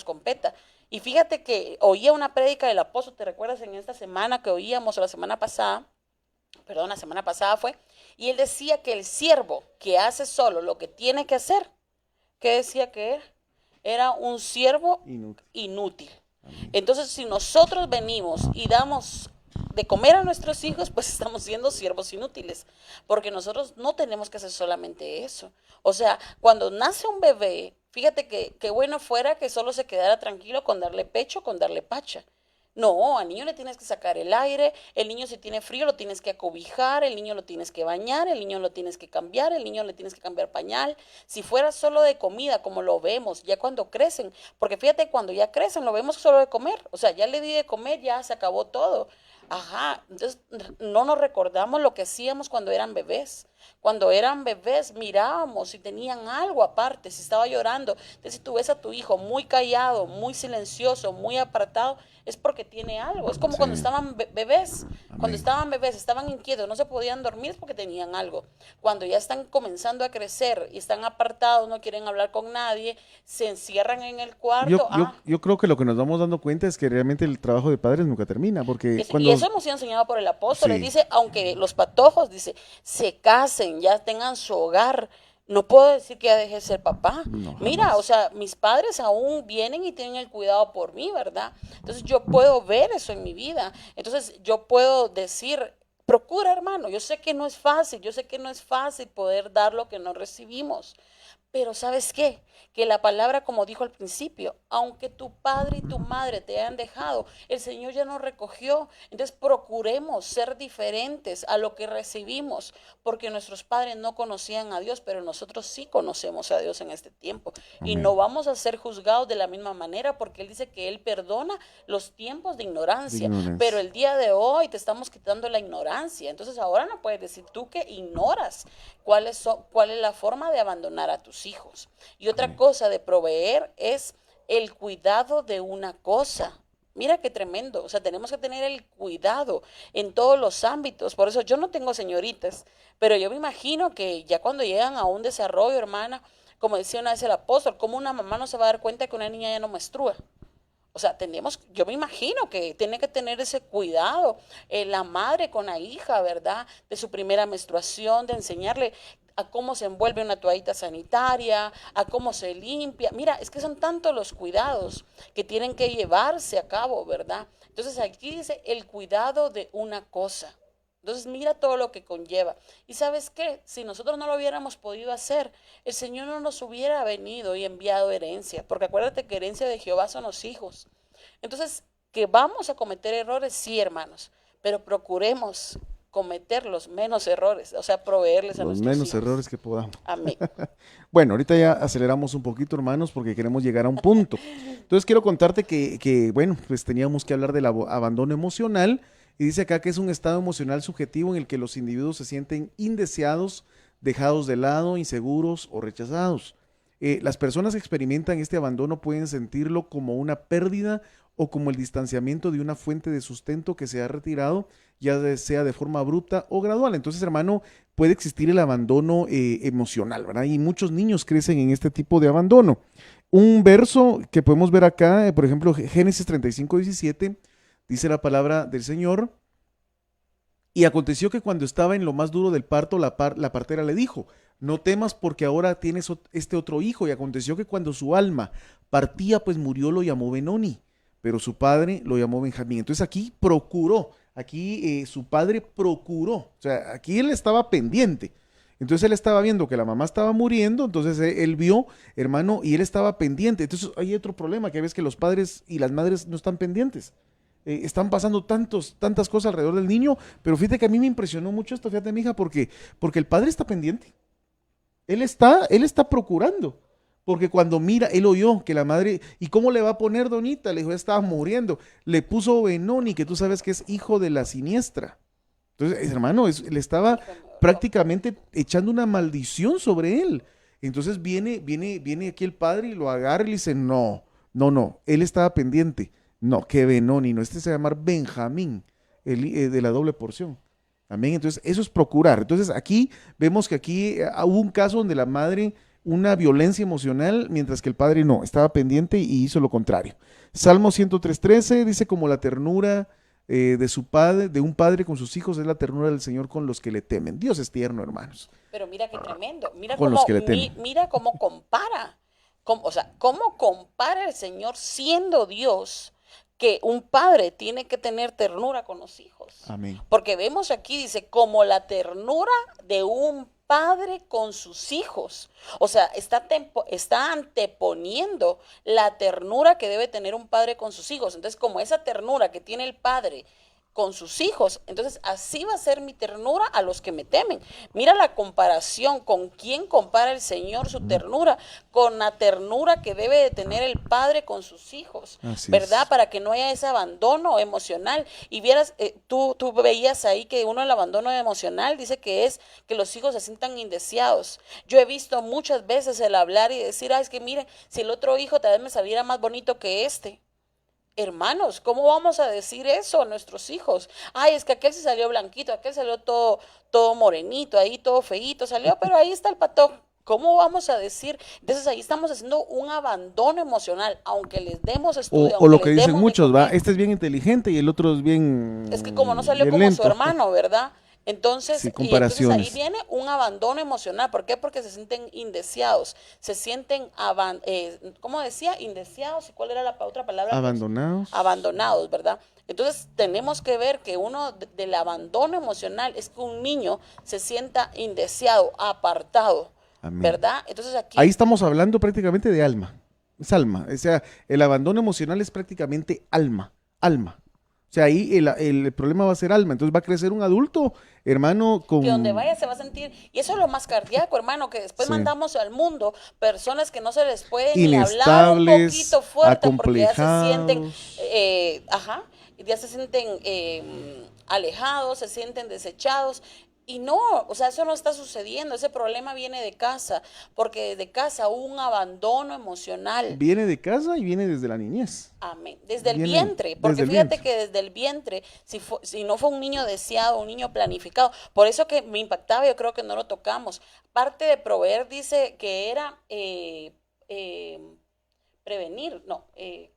competa. Y fíjate que oía una prédica del apóstol, ¿te recuerdas en esta semana que oíamos, o la semana pasada? Perdón, la semana pasada fue, y él decía que el siervo que hace solo lo que tiene que hacer, ¿qué decía que era? Era un siervo Inútil. inútil. Amén. Entonces, si nosotros venimos y damos de comer a nuestros hijos, pues estamos siendo siervos inútiles, porque nosotros no tenemos que hacer solamente eso. O sea, cuando nace un bebé, fíjate que bueno fuera que solo se quedara tranquilo con darle pecho, con darle pacha. No, al niño le tienes que sacar el aire, el niño si tiene frío lo tienes que acobijar, el niño lo tienes que bañar, el niño lo tienes que cambiar, el niño le tienes que cambiar pañal. Si fuera solo de comida, como lo vemos, ya cuando crecen, porque fíjate, cuando ya crecen lo vemos solo de comer, o sea, ya le di de comer, ya se acabó todo. Ajá, entonces no nos recordamos lo que hacíamos cuando eran bebés. Cuando eran bebés mirábamos si tenían algo aparte, si estaba llorando. Entonces, si tú ves a tu hijo muy callado, muy silencioso, muy apartado, es porque tiene algo. Es como Sí. cuando estaban bebés. Cuando Amén. estaban bebés, estaban inquietos, no se podían dormir es porque tenían algo. Cuando ya están comenzando a crecer y están apartados, no quieren hablar con nadie, se encierran en el Yo, cuarto. yo, yo creo que lo que nos vamos dando cuenta es que realmente el trabajo de padres nunca termina, porque Y cuando, eso hemos sido enseñado por el apóstol. Él sí, dice, aunque los patojos, dice, se casen, ya tengan su hogar, no puedo decir que ya deje de ser papá. no, Mira, o jamás. sea, mis padres aún vienen y tienen el cuidado por mí, ¿verdad? Entonces yo puedo ver eso en mi vida. Entonces yo puedo decir, procura, hermano. Yo sé que no es fácil, yo sé que no es fácil poder dar lo que no recibimos. Pero ¿sabes qué? Que la palabra, como dijo al principio, aunque tu padre y tu madre te hayan dejado, el Señor ya nos recogió. Entonces procuremos ser diferentes a lo que recibimos, porque nuestros padres no conocían a Dios, pero nosotros sí conocemos a Dios en este tiempo. Y Amén. no vamos a ser juzgados de la misma manera, porque Él dice que Él perdona los tiempos de De ignorancia, pero ignorancia. el día de hoy te estamos quitando la ignorancia. Entonces ahora no puedes decir tú que ignoras cuál es la forma de abandonar a tus hijos. Y otra Amén. cosa de proveer es el cuidado de una cosa. Mira qué tremendo, o sea, tenemos que tener el cuidado en todos los ámbitos. Por eso yo no tengo señoritas, pero yo me imagino que ya cuando llegan a un desarrollo, hermana, como decía una vez el apóstol, como una mamá no se va a dar cuenta que una niña ya no menstrua. O sea, tenemos, yo me imagino que tiene que tener ese cuidado, la madre con la hija, ¿verdad? De su primera menstruación, de enseñarle a cómo se envuelve una toallita sanitaria, a cómo se limpia. Mira, es que son tantos los cuidados que tienen que llevarse a cabo, ¿verdad? Entonces aquí dice el cuidado de una cosa. Entonces mira todo lo que conlleva. ¿Y sabes qué? Si nosotros no lo hubiéramos podido hacer, el Señor no nos hubiera venido y enviado herencia, porque acuérdate que herencia de Jehová son los hijos. Entonces, que vamos a cometer errores, sí, hermanos, pero procuremos cometer los menos errores, o sea, proveerles a Los nuestros menos hijos. errores que podamos. Amén. Bueno, ahorita ya aceleramos un poquito, hermanos, porque queremos llegar a un punto. Entonces quiero contarte bueno, pues teníamos que hablar del abandono emocional y dice acá que es un estado emocional subjetivo en el que los individuos se sienten indeseados, dejados de lado, inseguros o rechazados. Las personas que experimentan este abandono pueden sentirlo como una pérdida o como el distanciamiento de una fuente de sustento que se ha retirado, ya sea de forma abrupta o gradual. Entonces, hermano, puede existir el abandono emocional, ¿verdad? Y muchos niños crecen en este tipo de abandono. Un verso que podemos ver acá, por ejemplo, Génesis 35:17, dice la palabra del Señor: y aconteció que cuando estaba en lo más duro del parto, la partera le dijo: no temas, porque ahora tienes este otro hijo. Y aconteció que cuando su alma partía, pues murió, lo llamó Benoni, pero su padre lo llamó Benjamín. Entonces aquí procuró, aquí su padre procuró, o sea, aquí él estaba pendiente. Entonces él estaba viendo que la mamá estaba muriendo, entonces él vio, hermano, y él estaba pendiente. Entonces hay otro problema, que a veces que los padres y las madres no están pendientes. Están pasando tantas cosas alrededor del niño, pero fíjate que a mí me impresionó mucho esto, fíjate, mija, porque el padre está pendiente. Él está procurando. Porque cuando mira, él oyó que la madre, ¿y cómo le va a poner Donita? Le dijo, ya estaba muriendo. Le puso Benoni, que tú sabes que es hijo de la siniestra. Entonces, hermano, le estaba prácticamente echando una maldición sobre él. Entonces viene aquí el padre y lo agarra y le dice, no, no, no, él estaba pendiente. No, que Benoni, no, este se va a llamar Benjamín, de la doble porción. Amén. Entonces, eso es procurar. Entonces, aquí vemos que aquí hubo un caso donde la madre, una violencia emocional, mientras que el padre no, estaba pendiente y hizo lo contrario. Salmo 103:13 dice: como la ternura de un padre con sus hijos es la ternura del Señor con los que le temen. Dios es tierno, hermanos. Pero mira qué tremendo, Con los que le temen. mira cómo compara, o sea, cómo compara el Señor siendo Dios, que un padre tiene que tener ternura con los hijos. Amén. Porque vemos aquí, dice, como la ternura de un padre con sus hijos. O sea, está anteponiendo la ternura que debe tener un padre con sus hijos. Entonces, como esa ternura que tiene el padre con sus hijos, entonces así va a ser mi ternura a los que me temen. Mira la comparación, con quién compara el Señor su ternura, con la ternura que debe de tener el padre con sus hijos, Así ¿verdad? es. Para que no haya ese abandono emocional. Y vieras, tú veías ahí que uno, el abandono emocional dice que es que los hijos se sientan indeseados. Yo he visto muchas veces el hablar y decir, es que miren, si el otro hijo tal vez me saliera más bonito que este. Hermanos, ¿cómo vamos a decir eso a nuestros hijos? Es que aquel se salió blanquito, aquel salió todo morenito, ahí todo feíto salió, pero ahí está el patón. ¿Cómo vamos a decir? Entonces ahí estamos haciendo un abandono emocional, aunque les demos estudio, O lo aunque que les dicen demos muchos, ¿va? comer. Este es bien inteligente y el otro es bien, Es que como no salió bien como su lento. hermano, ¿verdad? Entonces, Sí, y entonces ahí comparaciones. viene un abandono emocional. ¿Por qué? Porque se sienten indeseados, se sienten, ¿cómo decía? Indeseados. ¿Y cuál era la otra palabra? Abandonados. Abandonados, ¿verdad? Entonces tenemos que ver que uno del abandono emocional es que un niño se sienta indeseado, apartado, Amén. ¿verdad? Entonces aquí Ahí estamos hablando prácticamente de alma. Es alma. O sea, el abandono emocional es prácticamente alma. Alma. O sea, ahí el problema va a ser alma. Entonces va a crecer un adulto, hermano, que donde con... vaya se va a sentir, y eso es lo más cardíaco, hermano, que después Sí. mandamos al mundo personas que no se les puede ni hablar un Inestables, poquito fuerte porque ya se sienten, acomplejados. ya se sienten alejados, se sienten desechados. Y no, o sea, eso no está sucediendo, ese problema viene de casa, porque de casa hubo un abandono emocional. Viene de casa y viene desde la niñez. Amén. Desde el Viene vientre, porque desde el fíjate vientre. que desde el vientre, si no fue un niño deseado, un niño planificado, por eso que me impactaba, yo creo que no lo tocamos. Parte de proveer dice que era prevenir, no,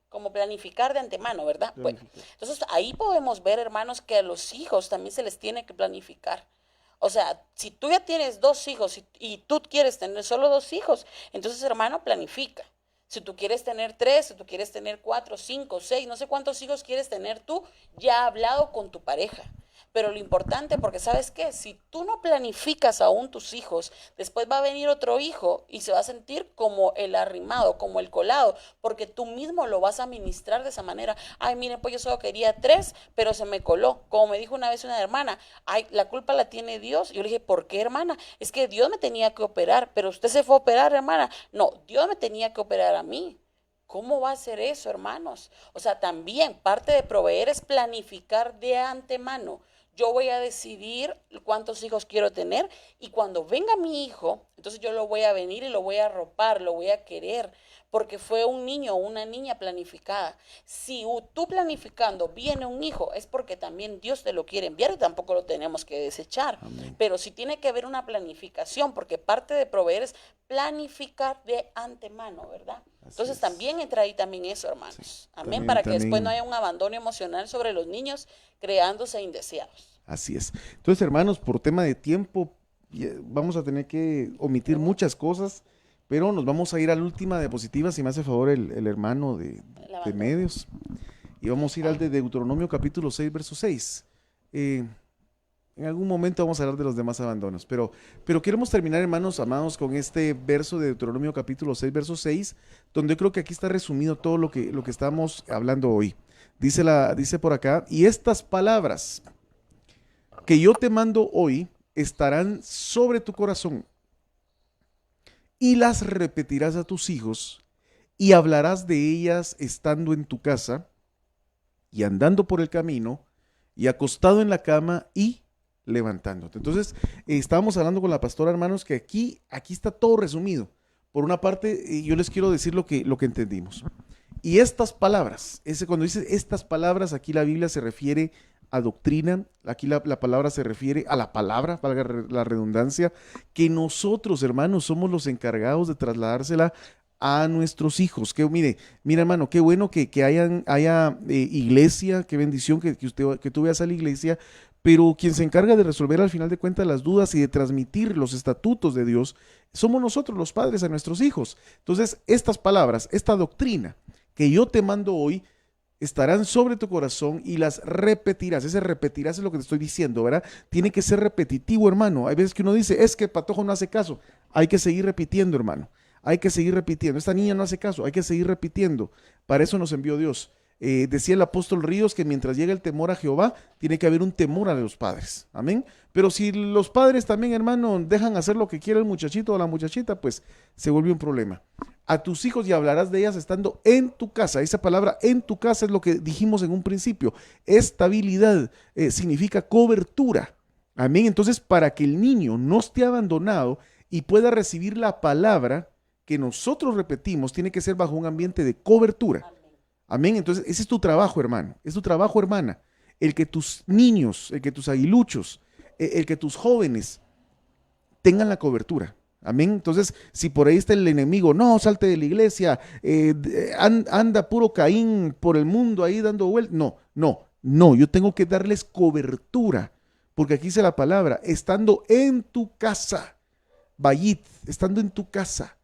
como planificar de antemano, ¿verdad? Bueno, entonces ahí podemos ver, hermanos, que a los hijos también se les tiene que planificar. O sea, si tú ya tienes 2 hijos y tú quieres tener solo 2 hijos, entonces, hermano, planifica. Si tú quieres tener 3, si tú quieres tener 4, 5, 6, no sé cuántos hijos quieres tener tú, ya ha hablado con tu pareja. pero lo importante, porque ¿sabes qué? Si tú no planificas aún tus hijos, después va a venir otro hijo y se va a sentir como el arrimado, como el colado, porque tú mismo lo vas a administrar de esa manera. Ay, miren, pues yo solo quería 3, pero se me coló. Como me dijo una vez una hermana, ay, la culpa la tiene Dios. Yo le dije, ¿por qué, hermana? Es que Dios me tenía que operar, pero usted se fue a operar, hermana. No, Dios me tenía que operar a mí. ¿Cómo va a ser eso, hermanos? O sea, también parte de proveer es planificar de antemano. Yo voy a decidir cuántos hijos quiero tener y cuando venga mi hijo, entonces yo lo voy a venir y lo voy a arropar, lo voy a querer, porque fue un niño o una niña planificada. Si tú planificando viene un hijo, es porque también Dios te lo quiere enviar y tampoco lo tenemos que desechar. Amén. Pero sí tiene que haber una planificación, porque parte de proveer es planificar de antemano, ¿verdad? Entonces también entra ahí también eso, hermanos. Sí, Amén, también, para que después no también. haya un abandono emocional sobre los niños creándose indeseados. Así es. Entonces, hermanos, por tema de tiempo, vamos a tener que omitir muchas cosas, pero nos vamos a ir a la última diapositiva, si me hace favor el hermano El de abandono. medios. Y vamos a ir al de Deuteronomio capítulo 6, verso 6. En algún momento vamos a hablar de los demás abandonos, pero queremos terminar, hermanos amados, con este verso de Deuteronomio capítulo 6, verso 6, donde creo que aquí está resumido todo lo que estamos hablando hoy. Dice por acá, y estas palabras que yo te mando hoy estarán sobre tu corazón y las repetirás a tus hijos y hablarás de ellas estando en tu casa y andando por el camino y acostado en la cama y levantándote. Entonces, estábamos hablando con la pastora, hermanos, que aquí está todo resumido. Por una parte, yo les quiero decir lo que entendimos. Y estas palabras, cuando dice estas palabras, aquí la Biblia se refiere a doctrina, aquí la palabra se refiere a la palabra, valga la redundancia, que nosotros, hermanos, somos los encargados de trasladársela a nuestros hijos. Que mira, hermano, qué bueno que haya iglesia, qué bendición que tú veas a la iglesia, pero quien se encarga de resolver al final de cuentas las dudas y de transmitir los estatutos de Dios, somos nosotros los padres a nuestros hijos. Entonces, estas palabras, esta doctrina que yo te mando hoy, estarán sobre tu corazón y las repetirás. Ese repetirás es lo que te estoy diciendo, ¿verdad? Tiene que ser repetitivo, hermano. Hay veces que uno dice, es que Patojo no hace caso. Hay que seguir repitiendo, hermano. Hay que seguir repitiendo. Esta niña no hace caso. Hay que seguir repitiendo. Para eso nos envió Dios. Decía el apóstol Ríos que mientras llega el temor a Jehová, tiene que haber un temor a los padres. Amén. Pero si los padres también, hermano, dejan hacer lo que quiere el muchachito o la muchachita, pues se vuelve un problema. A tus hijos y hablarás de ellas estando en tu casa. Esa palabra en tu casa es lo que dijimos en un principio. Estabilidad significa cobertura. Amén. Entonces, para que el niño no esté abandonado y pueda recibir la palabra que nosotros repetimos, tiene que ser bajo un ambiente de cobertura. Amén. Entonces, ese es tu trabajo, hermano. Es tu trabajo, hermana. El que tus niños, el que tus aguiluchos, el que tus jóvenes tengan la cobertura. Amén. Entonces, si por ahí está el enemigo, no, salte de la iglesia, anda puro Caín por el mundo ahí dando vueltas. No, yo tengo que darles cobertura, porque aquí dice la palabra, estando en tu casa, Bayit, estando en tu casa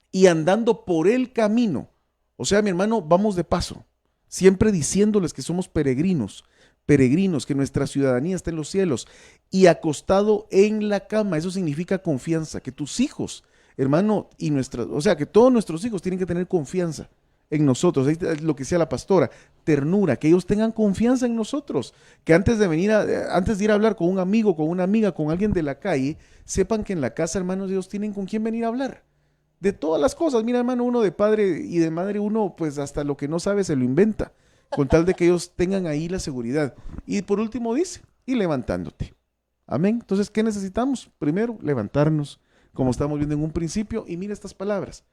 y andando por el camino. O sea, mi hermano, vamos de paso, siempre diciéndoles que somos peregrinos, que nuestra ciudadanía está en los cielos y acostado en la cama. Eso significa confianza, que tus hijos, hermano, o sea, que todos nuestros hijos tienen que tener confianza en nosotros. Ahí es lo que decía la pastora, ternura, que ellos tengan confianza en nosotros, que antes de ir a hablar con un amigo, con una amiga, con alguien de la calle, sepan que en la casa, hermanos, ellos tienen con quién venir a hablar. De todas las cosas, mira, hermano, uno de padre y de madre, uno pues hasta lo que no sabe se lo inventa, con tal de que ellos tengan ahí la seguridad. Y por último dice, y levantándote. Amén. Entonces, ¿qué necesitamos? Primero, levantarnos, como estamos viendo en un principio, y mira estas palabras.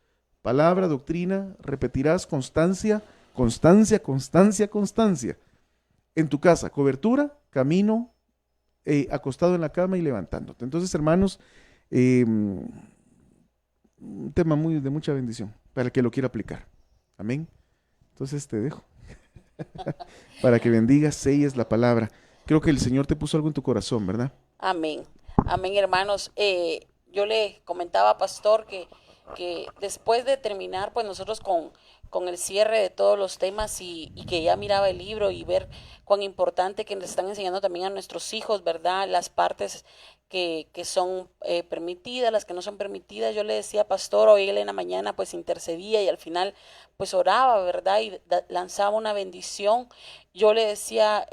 Palabra, doctrina, repetirás, constancia, constancia, constancia, constancia. En tu casa, cobertura, camino, acostado en la cama y levantándote. Entonces, hermanos, un tema de mucha bendición para el que lo quiera aplicar. Amén. Entonces te dejo para que bendigas, selles la palabra. Creo que el Señor te puso algo en tu corazón, ¿verdad? Amén. Amén, hermanos. Yo le comentaba, pastor, que que después de terminar, pues nosotros con el cierre de todos los temas y que ya miraba el libro y ver cuán importante que les están enseñando también a nuestros hijos, ¿verdad? Las partes que son permitidas, las que no son permitidas. Yo le decía, pastor, hoy él en la mañana pues intercedía y al final pues oraba, ¿verdad? Y lanzaba una bendición. Yo le decía,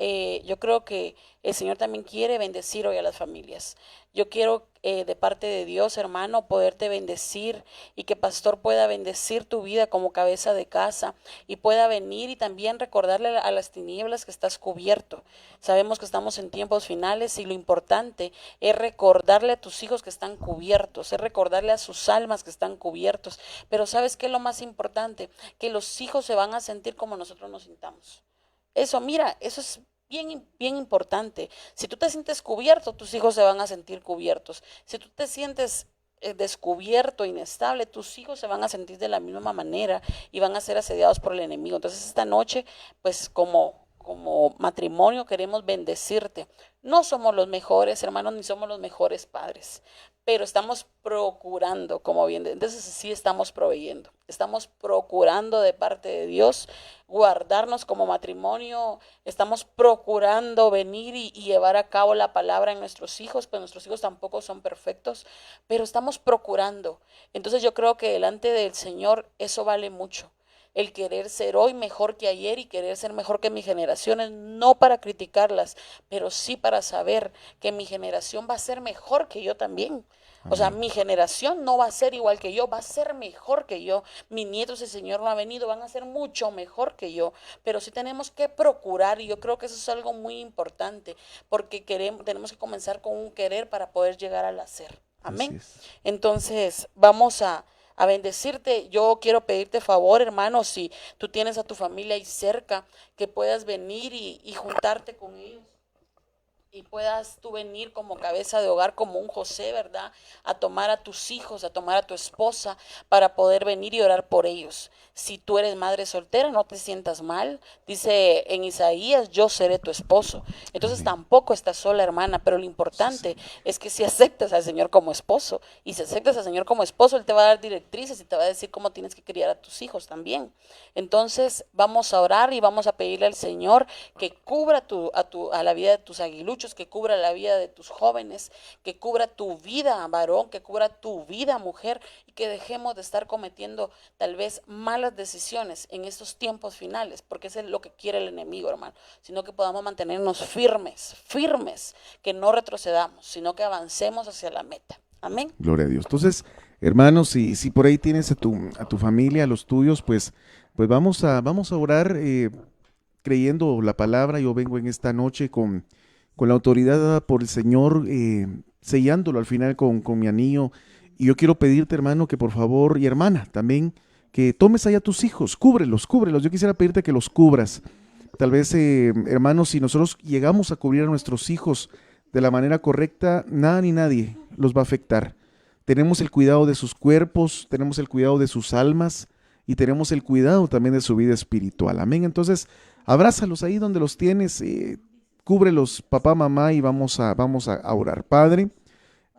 yo creo que el Señor también quiere bendecir hoy a las familias. Yo quiero de parte de Dios, hermano, poderte bendecir y que pastor pueda bendecir tu vida como cabeza de casa y pueda venir y también recordarle a las tinieblas que estás cubierto. Sabemos que estamos en tiempos finales y lo importante es recordarle a tus hijos que están cubiertos, es recordarle a sus almas que están cubiertos. Pero ¿sabes qué es lo más importante? Que los hijos se van a sentir como nosotros nos sintamos. Eso, mira, eso es bien importante. Si tú te sientes cubierto, tus hijos se van a sentir cubiertos. Si tú te sientes descubierto, inestable, tus hijos se van a sentir de la misma manera y van a ser asediados por el enemigo. Entonces esta noche, pues como matrimonio queremos bendecirte. No somos los mejores hermanos ni somos los mejores padres, pero estamos procurando, como bien, entonces sí estamos proveyendo, estamos procurando de parte de Dios guardarnos como matrimonio, estamos procurando venir y llevar a cabo la palabra en nuestros hijos, pues nuestros hijos tampoco son perfectos, pero estamos procurando. Entonces yo creo que delante del Señor eso vale mucho. El querer ser hoy mejor que ayer y querer ser mejor que mis generaciones, no para criticarlas, pero sí para saber que mi generación va a ser mejor que yo también. O sea, mi generación no va a ser igual que yo, va a ser mejor que yo. Mis nietos, el Señor no ha venido, van a ser mucho mejor que yo. Pero sí tenemos que procurar, y yo creo que eso es algo muy importante, porque tenemos que comenzar con un querer para poder llegar al hacer. Amén. Entonces, vamos a bendecirte. Yo quiero pedirte favor, hermano, si tú tienes a tu familia ahí cerca, que puedas venir y juntarte con ellos. Y puedas tú venir como cabeza de hogar, como un José, ¿verdad? A tomar a tus hijos, a tomar a tu esposa, para poder venir y orar por ellos. Si tú eres madre soltera, no te sientas mal. Dice en Isaías, yo seré tu esposo. Entonces tampoco estás sola, hermana, pero lo importante es que si aceptas al Señor como esposo, y si aceptas al Señor como esposo, Él te va a dar directrices y te va a decir cómo tienes que criar a tus hijos también. Entonces vamos a orar y vamos a pedirle al Señor que cubra a la vida de tus aguiluchos, que cubra la vida de tus jóvenes, que cubra tu vida, varón, que cubra tu vida, mujer, y que dejemos de estar cometiendo tal vez malas decisiones en estos tiempos finales, porque eso es lo que quiere el enemigo, hermano, sino que podamos mantenernos firmes, que no retrocedamos, sino que avancemos hacia la meta. Amén. Gloria a Dios. Entonces, hermanos, si por ahí tienes a tu familia, a los tuyos, pues vamos a orar creyendo la palabra. Yo vengo en esta noche con la autoridad dada por el Señor, sellándolo al final con mi anillo. Y yo quiero pedirte, hermano, que por favor, y hermana también, que tomes allá a tus hijos, cúbrelos. Yo quisiera pedirte que los cubras. Tal vez, hermanos, si nosotros llegamos a cubrir a nuestros hijos de la manera correcta, nada ni nadie los va a afectar. Tenemos el cuidado de sus cuerpos, tenemos el cuidado de sus almas y tenemos el cuidado también de su vida espiritual. Amén. Entonces, abrázalos ahí donde los tienes, cúbrelos, papá, mamá, y vamos a orar. Padre,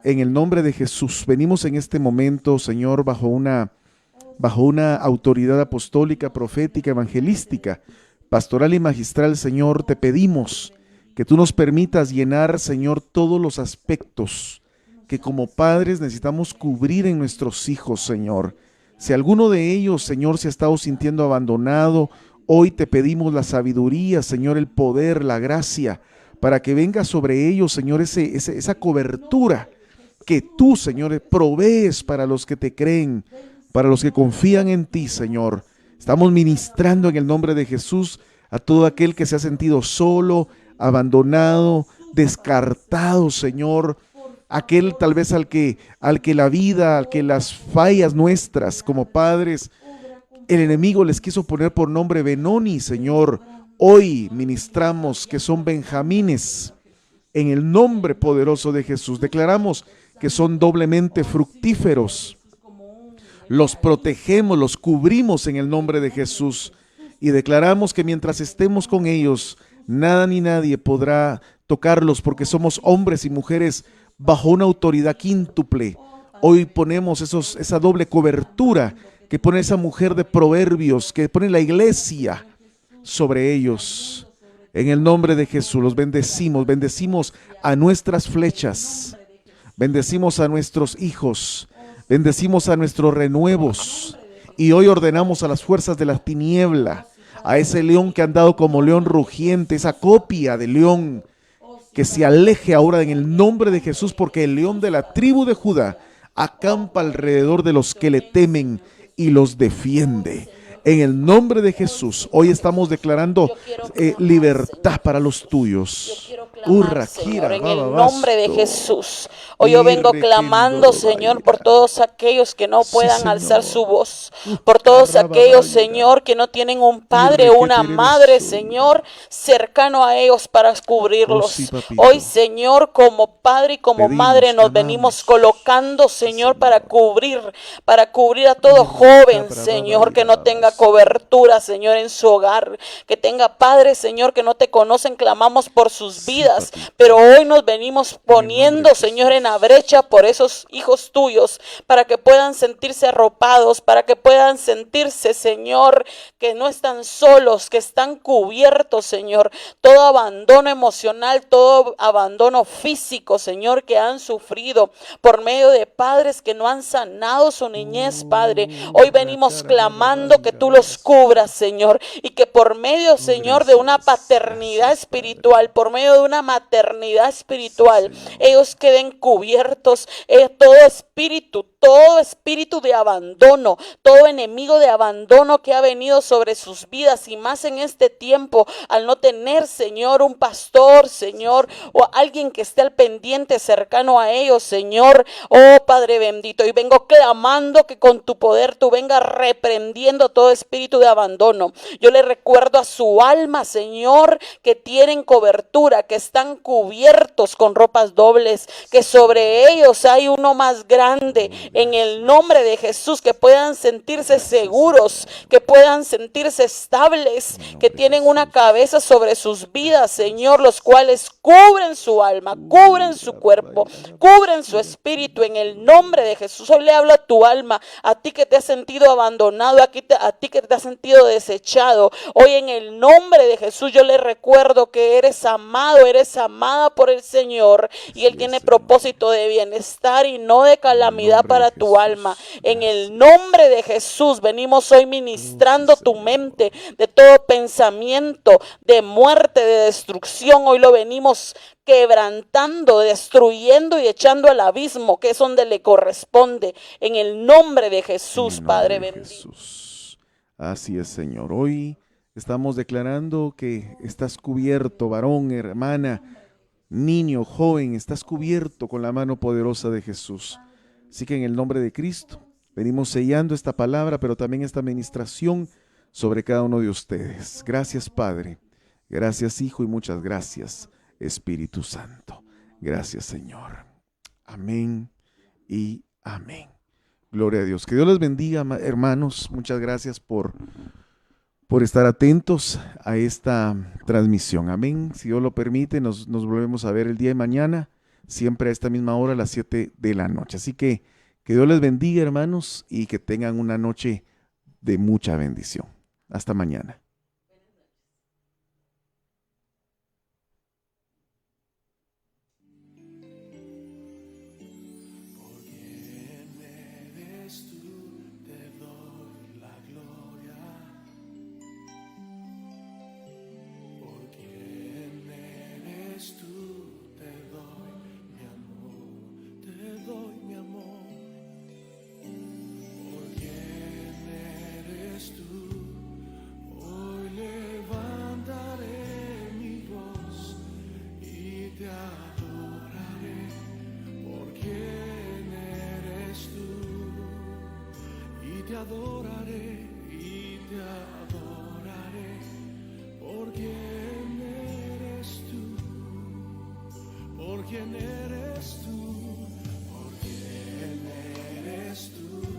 en el nombre de Jesús, venimos en este momento, Señor, bajo una autoridad apostólica, profética, evangelística, pastoral y magistral. Señor, te pedimos que tú nos permitas llenar, Señor, todos los aspectos que como padres necesitamos cubrir en nuestros hijos, Señor. Si alguno de ellos, Señor, se ha estado sintiendo abandonado, hoy te pedimos la sabiduría, Señor, el poder, la gracia, para que venga sobre ellos, Señor, esa cobertura que tú, Señor, provees para los que te creen, para los que confían en ti, Señor. Estamos ministrando en el nombre de Jesús a todo aquel que se ha sentido solo, abandonado, descartado, Señor. Aquel tal vez al que la vida, al que las fallas nuestras como padres, el enemigo les quiso poner por nombre Benoni, Señor. Hoy ministramos que son benjamines en el nombre poderoso de Jesús. Declaramos que son doblemente fructíferos. Los protegemos, los cubrimos en el nombre de Jesús y declaramos que mientras estemos con ellos, nada ni nadie podrá tocarlos, porque somos hombres y mujeres bajo una autoridad quíntuple. Hoy ponemos esa doble cobertura que pone esa mujer de Proverbios, que pone la iglesia sobre ellos. En el nombre de Jesús los bendecimos, bendecimos a nuestras flechas, bendecimos a nuestros hijos, bendecimos a nuestros renuevos. Y hoy ordenamos a las fuerzas de la tiniebla, a ese león que ha andado como león rugiente, esa copia de león, que se aleje ahora en el nombre de Jesús, porque el león de la tribu de Judá acampa alrededor de los que le temen y los defiende. En el nombre de Jesús, hoy estamos declarando libertad para los tuyos. Señor, en el nombre de Jesús. Hoy yo vengo clamando, Señor, por todos aquellos que no puedan alzar su voz, por todos aquellos, Señor, que no tienen un padre o una madre, Señor, cercano a ellos para cubrirlos. Hoy, Señor, como padre y como madre nos venimos colocando, Señor, para cubrir a todo joven, Señor, que no tenga cobertura, Señor, en su hogar, que tenga padres, Señor, que no te conocen. Clamamos por sus vidas, pero hoy nos venimos poniendo, Señor, en la brecha por esos hijos tuyos, para que puedan sentirse arropados, para que puedan sentirse, Señor, que no están solos, que están cubiertos, Señor. Todo abandono emocional, todo abandono físico, Señor, que han sufrido por medio de padres que no han sanado su niñez, Padre. Hoy venimos clamando que tú los cubras, Señor, y que por medio, Señor, de una paternidad espiritual, por medio de una maternidad espiritual, ellos queden cubiertos. Todo espíritu de abandono, todo enemigo de abandono que ha venido sobre sus vidas, y más en este tiempo, al no tener, Señor, un pastor, Señor, o alguien que esté al pendiente cercano a ellos, Señor. Oh Padre bendito, y vengo clamando que con tu poder tú vengas reprendiendo todo espíritu de abandono. Yo le recuerdo a su alma, Señor, que tienen cobertura, que están cubiertos con ropas dobles, que sobre ellos hay uno más grande. En el nombre de Jesús, que puedan sentirse seguros, que puedan sentirse estables, que tienen una cabeza sobre sus vidas, Señor, los cuales cubren su alma, cubren su cuerpo, cubren su espíritu. En el nombre de Jesús, hoy le hablo a tu alma, a ti que te has sentido abandonado, a ti que te has sentido desechado. Hoy en el nombre de Jesús yo le recuerdo que eres amado, eres amada por el Señor, y Él tiene propósito de bienestar y no de calamidad para tu alma. En el nombre de Jesús venimos hoy ministrando tu mente de todo pensamiento de muerte, de destrucción. Hoy lo venimos quebrantando, destruyendo y echando al abismo, que es donde le corresponde. En el nombre de Jesús, Padre bendito. Así es, Señor. Hoy estamos declarando que estás cubierto, varón, hermana, niño, joven, estás cubierto con la mano poderosa de Jesús. Así que en el nombre de Cristo venimos sellando esta palabra, pero también esta administración sobre cada uno de ustedes. Gracias, Padre. Gracias, Hijo, y muchas gracias, Espíritu Santo. Gracias, Señor. Amén y amén. Gloria a Dios. Que Dios les bendiga, hermanos. Muchas gracias por estar atentos a esta transmisión. Amén. Si Dios lo permite, nos volvemos a ver el día de mañana, siempre a esta misma hora, a las 7 de la noche. Así que Dios les bendiga, hermanos, y que tengan una noche de mucha bendición. Hasta mañana. Te adoraré y te adoraré, por quién eres tú, por quién eres tú, por quién eres tú.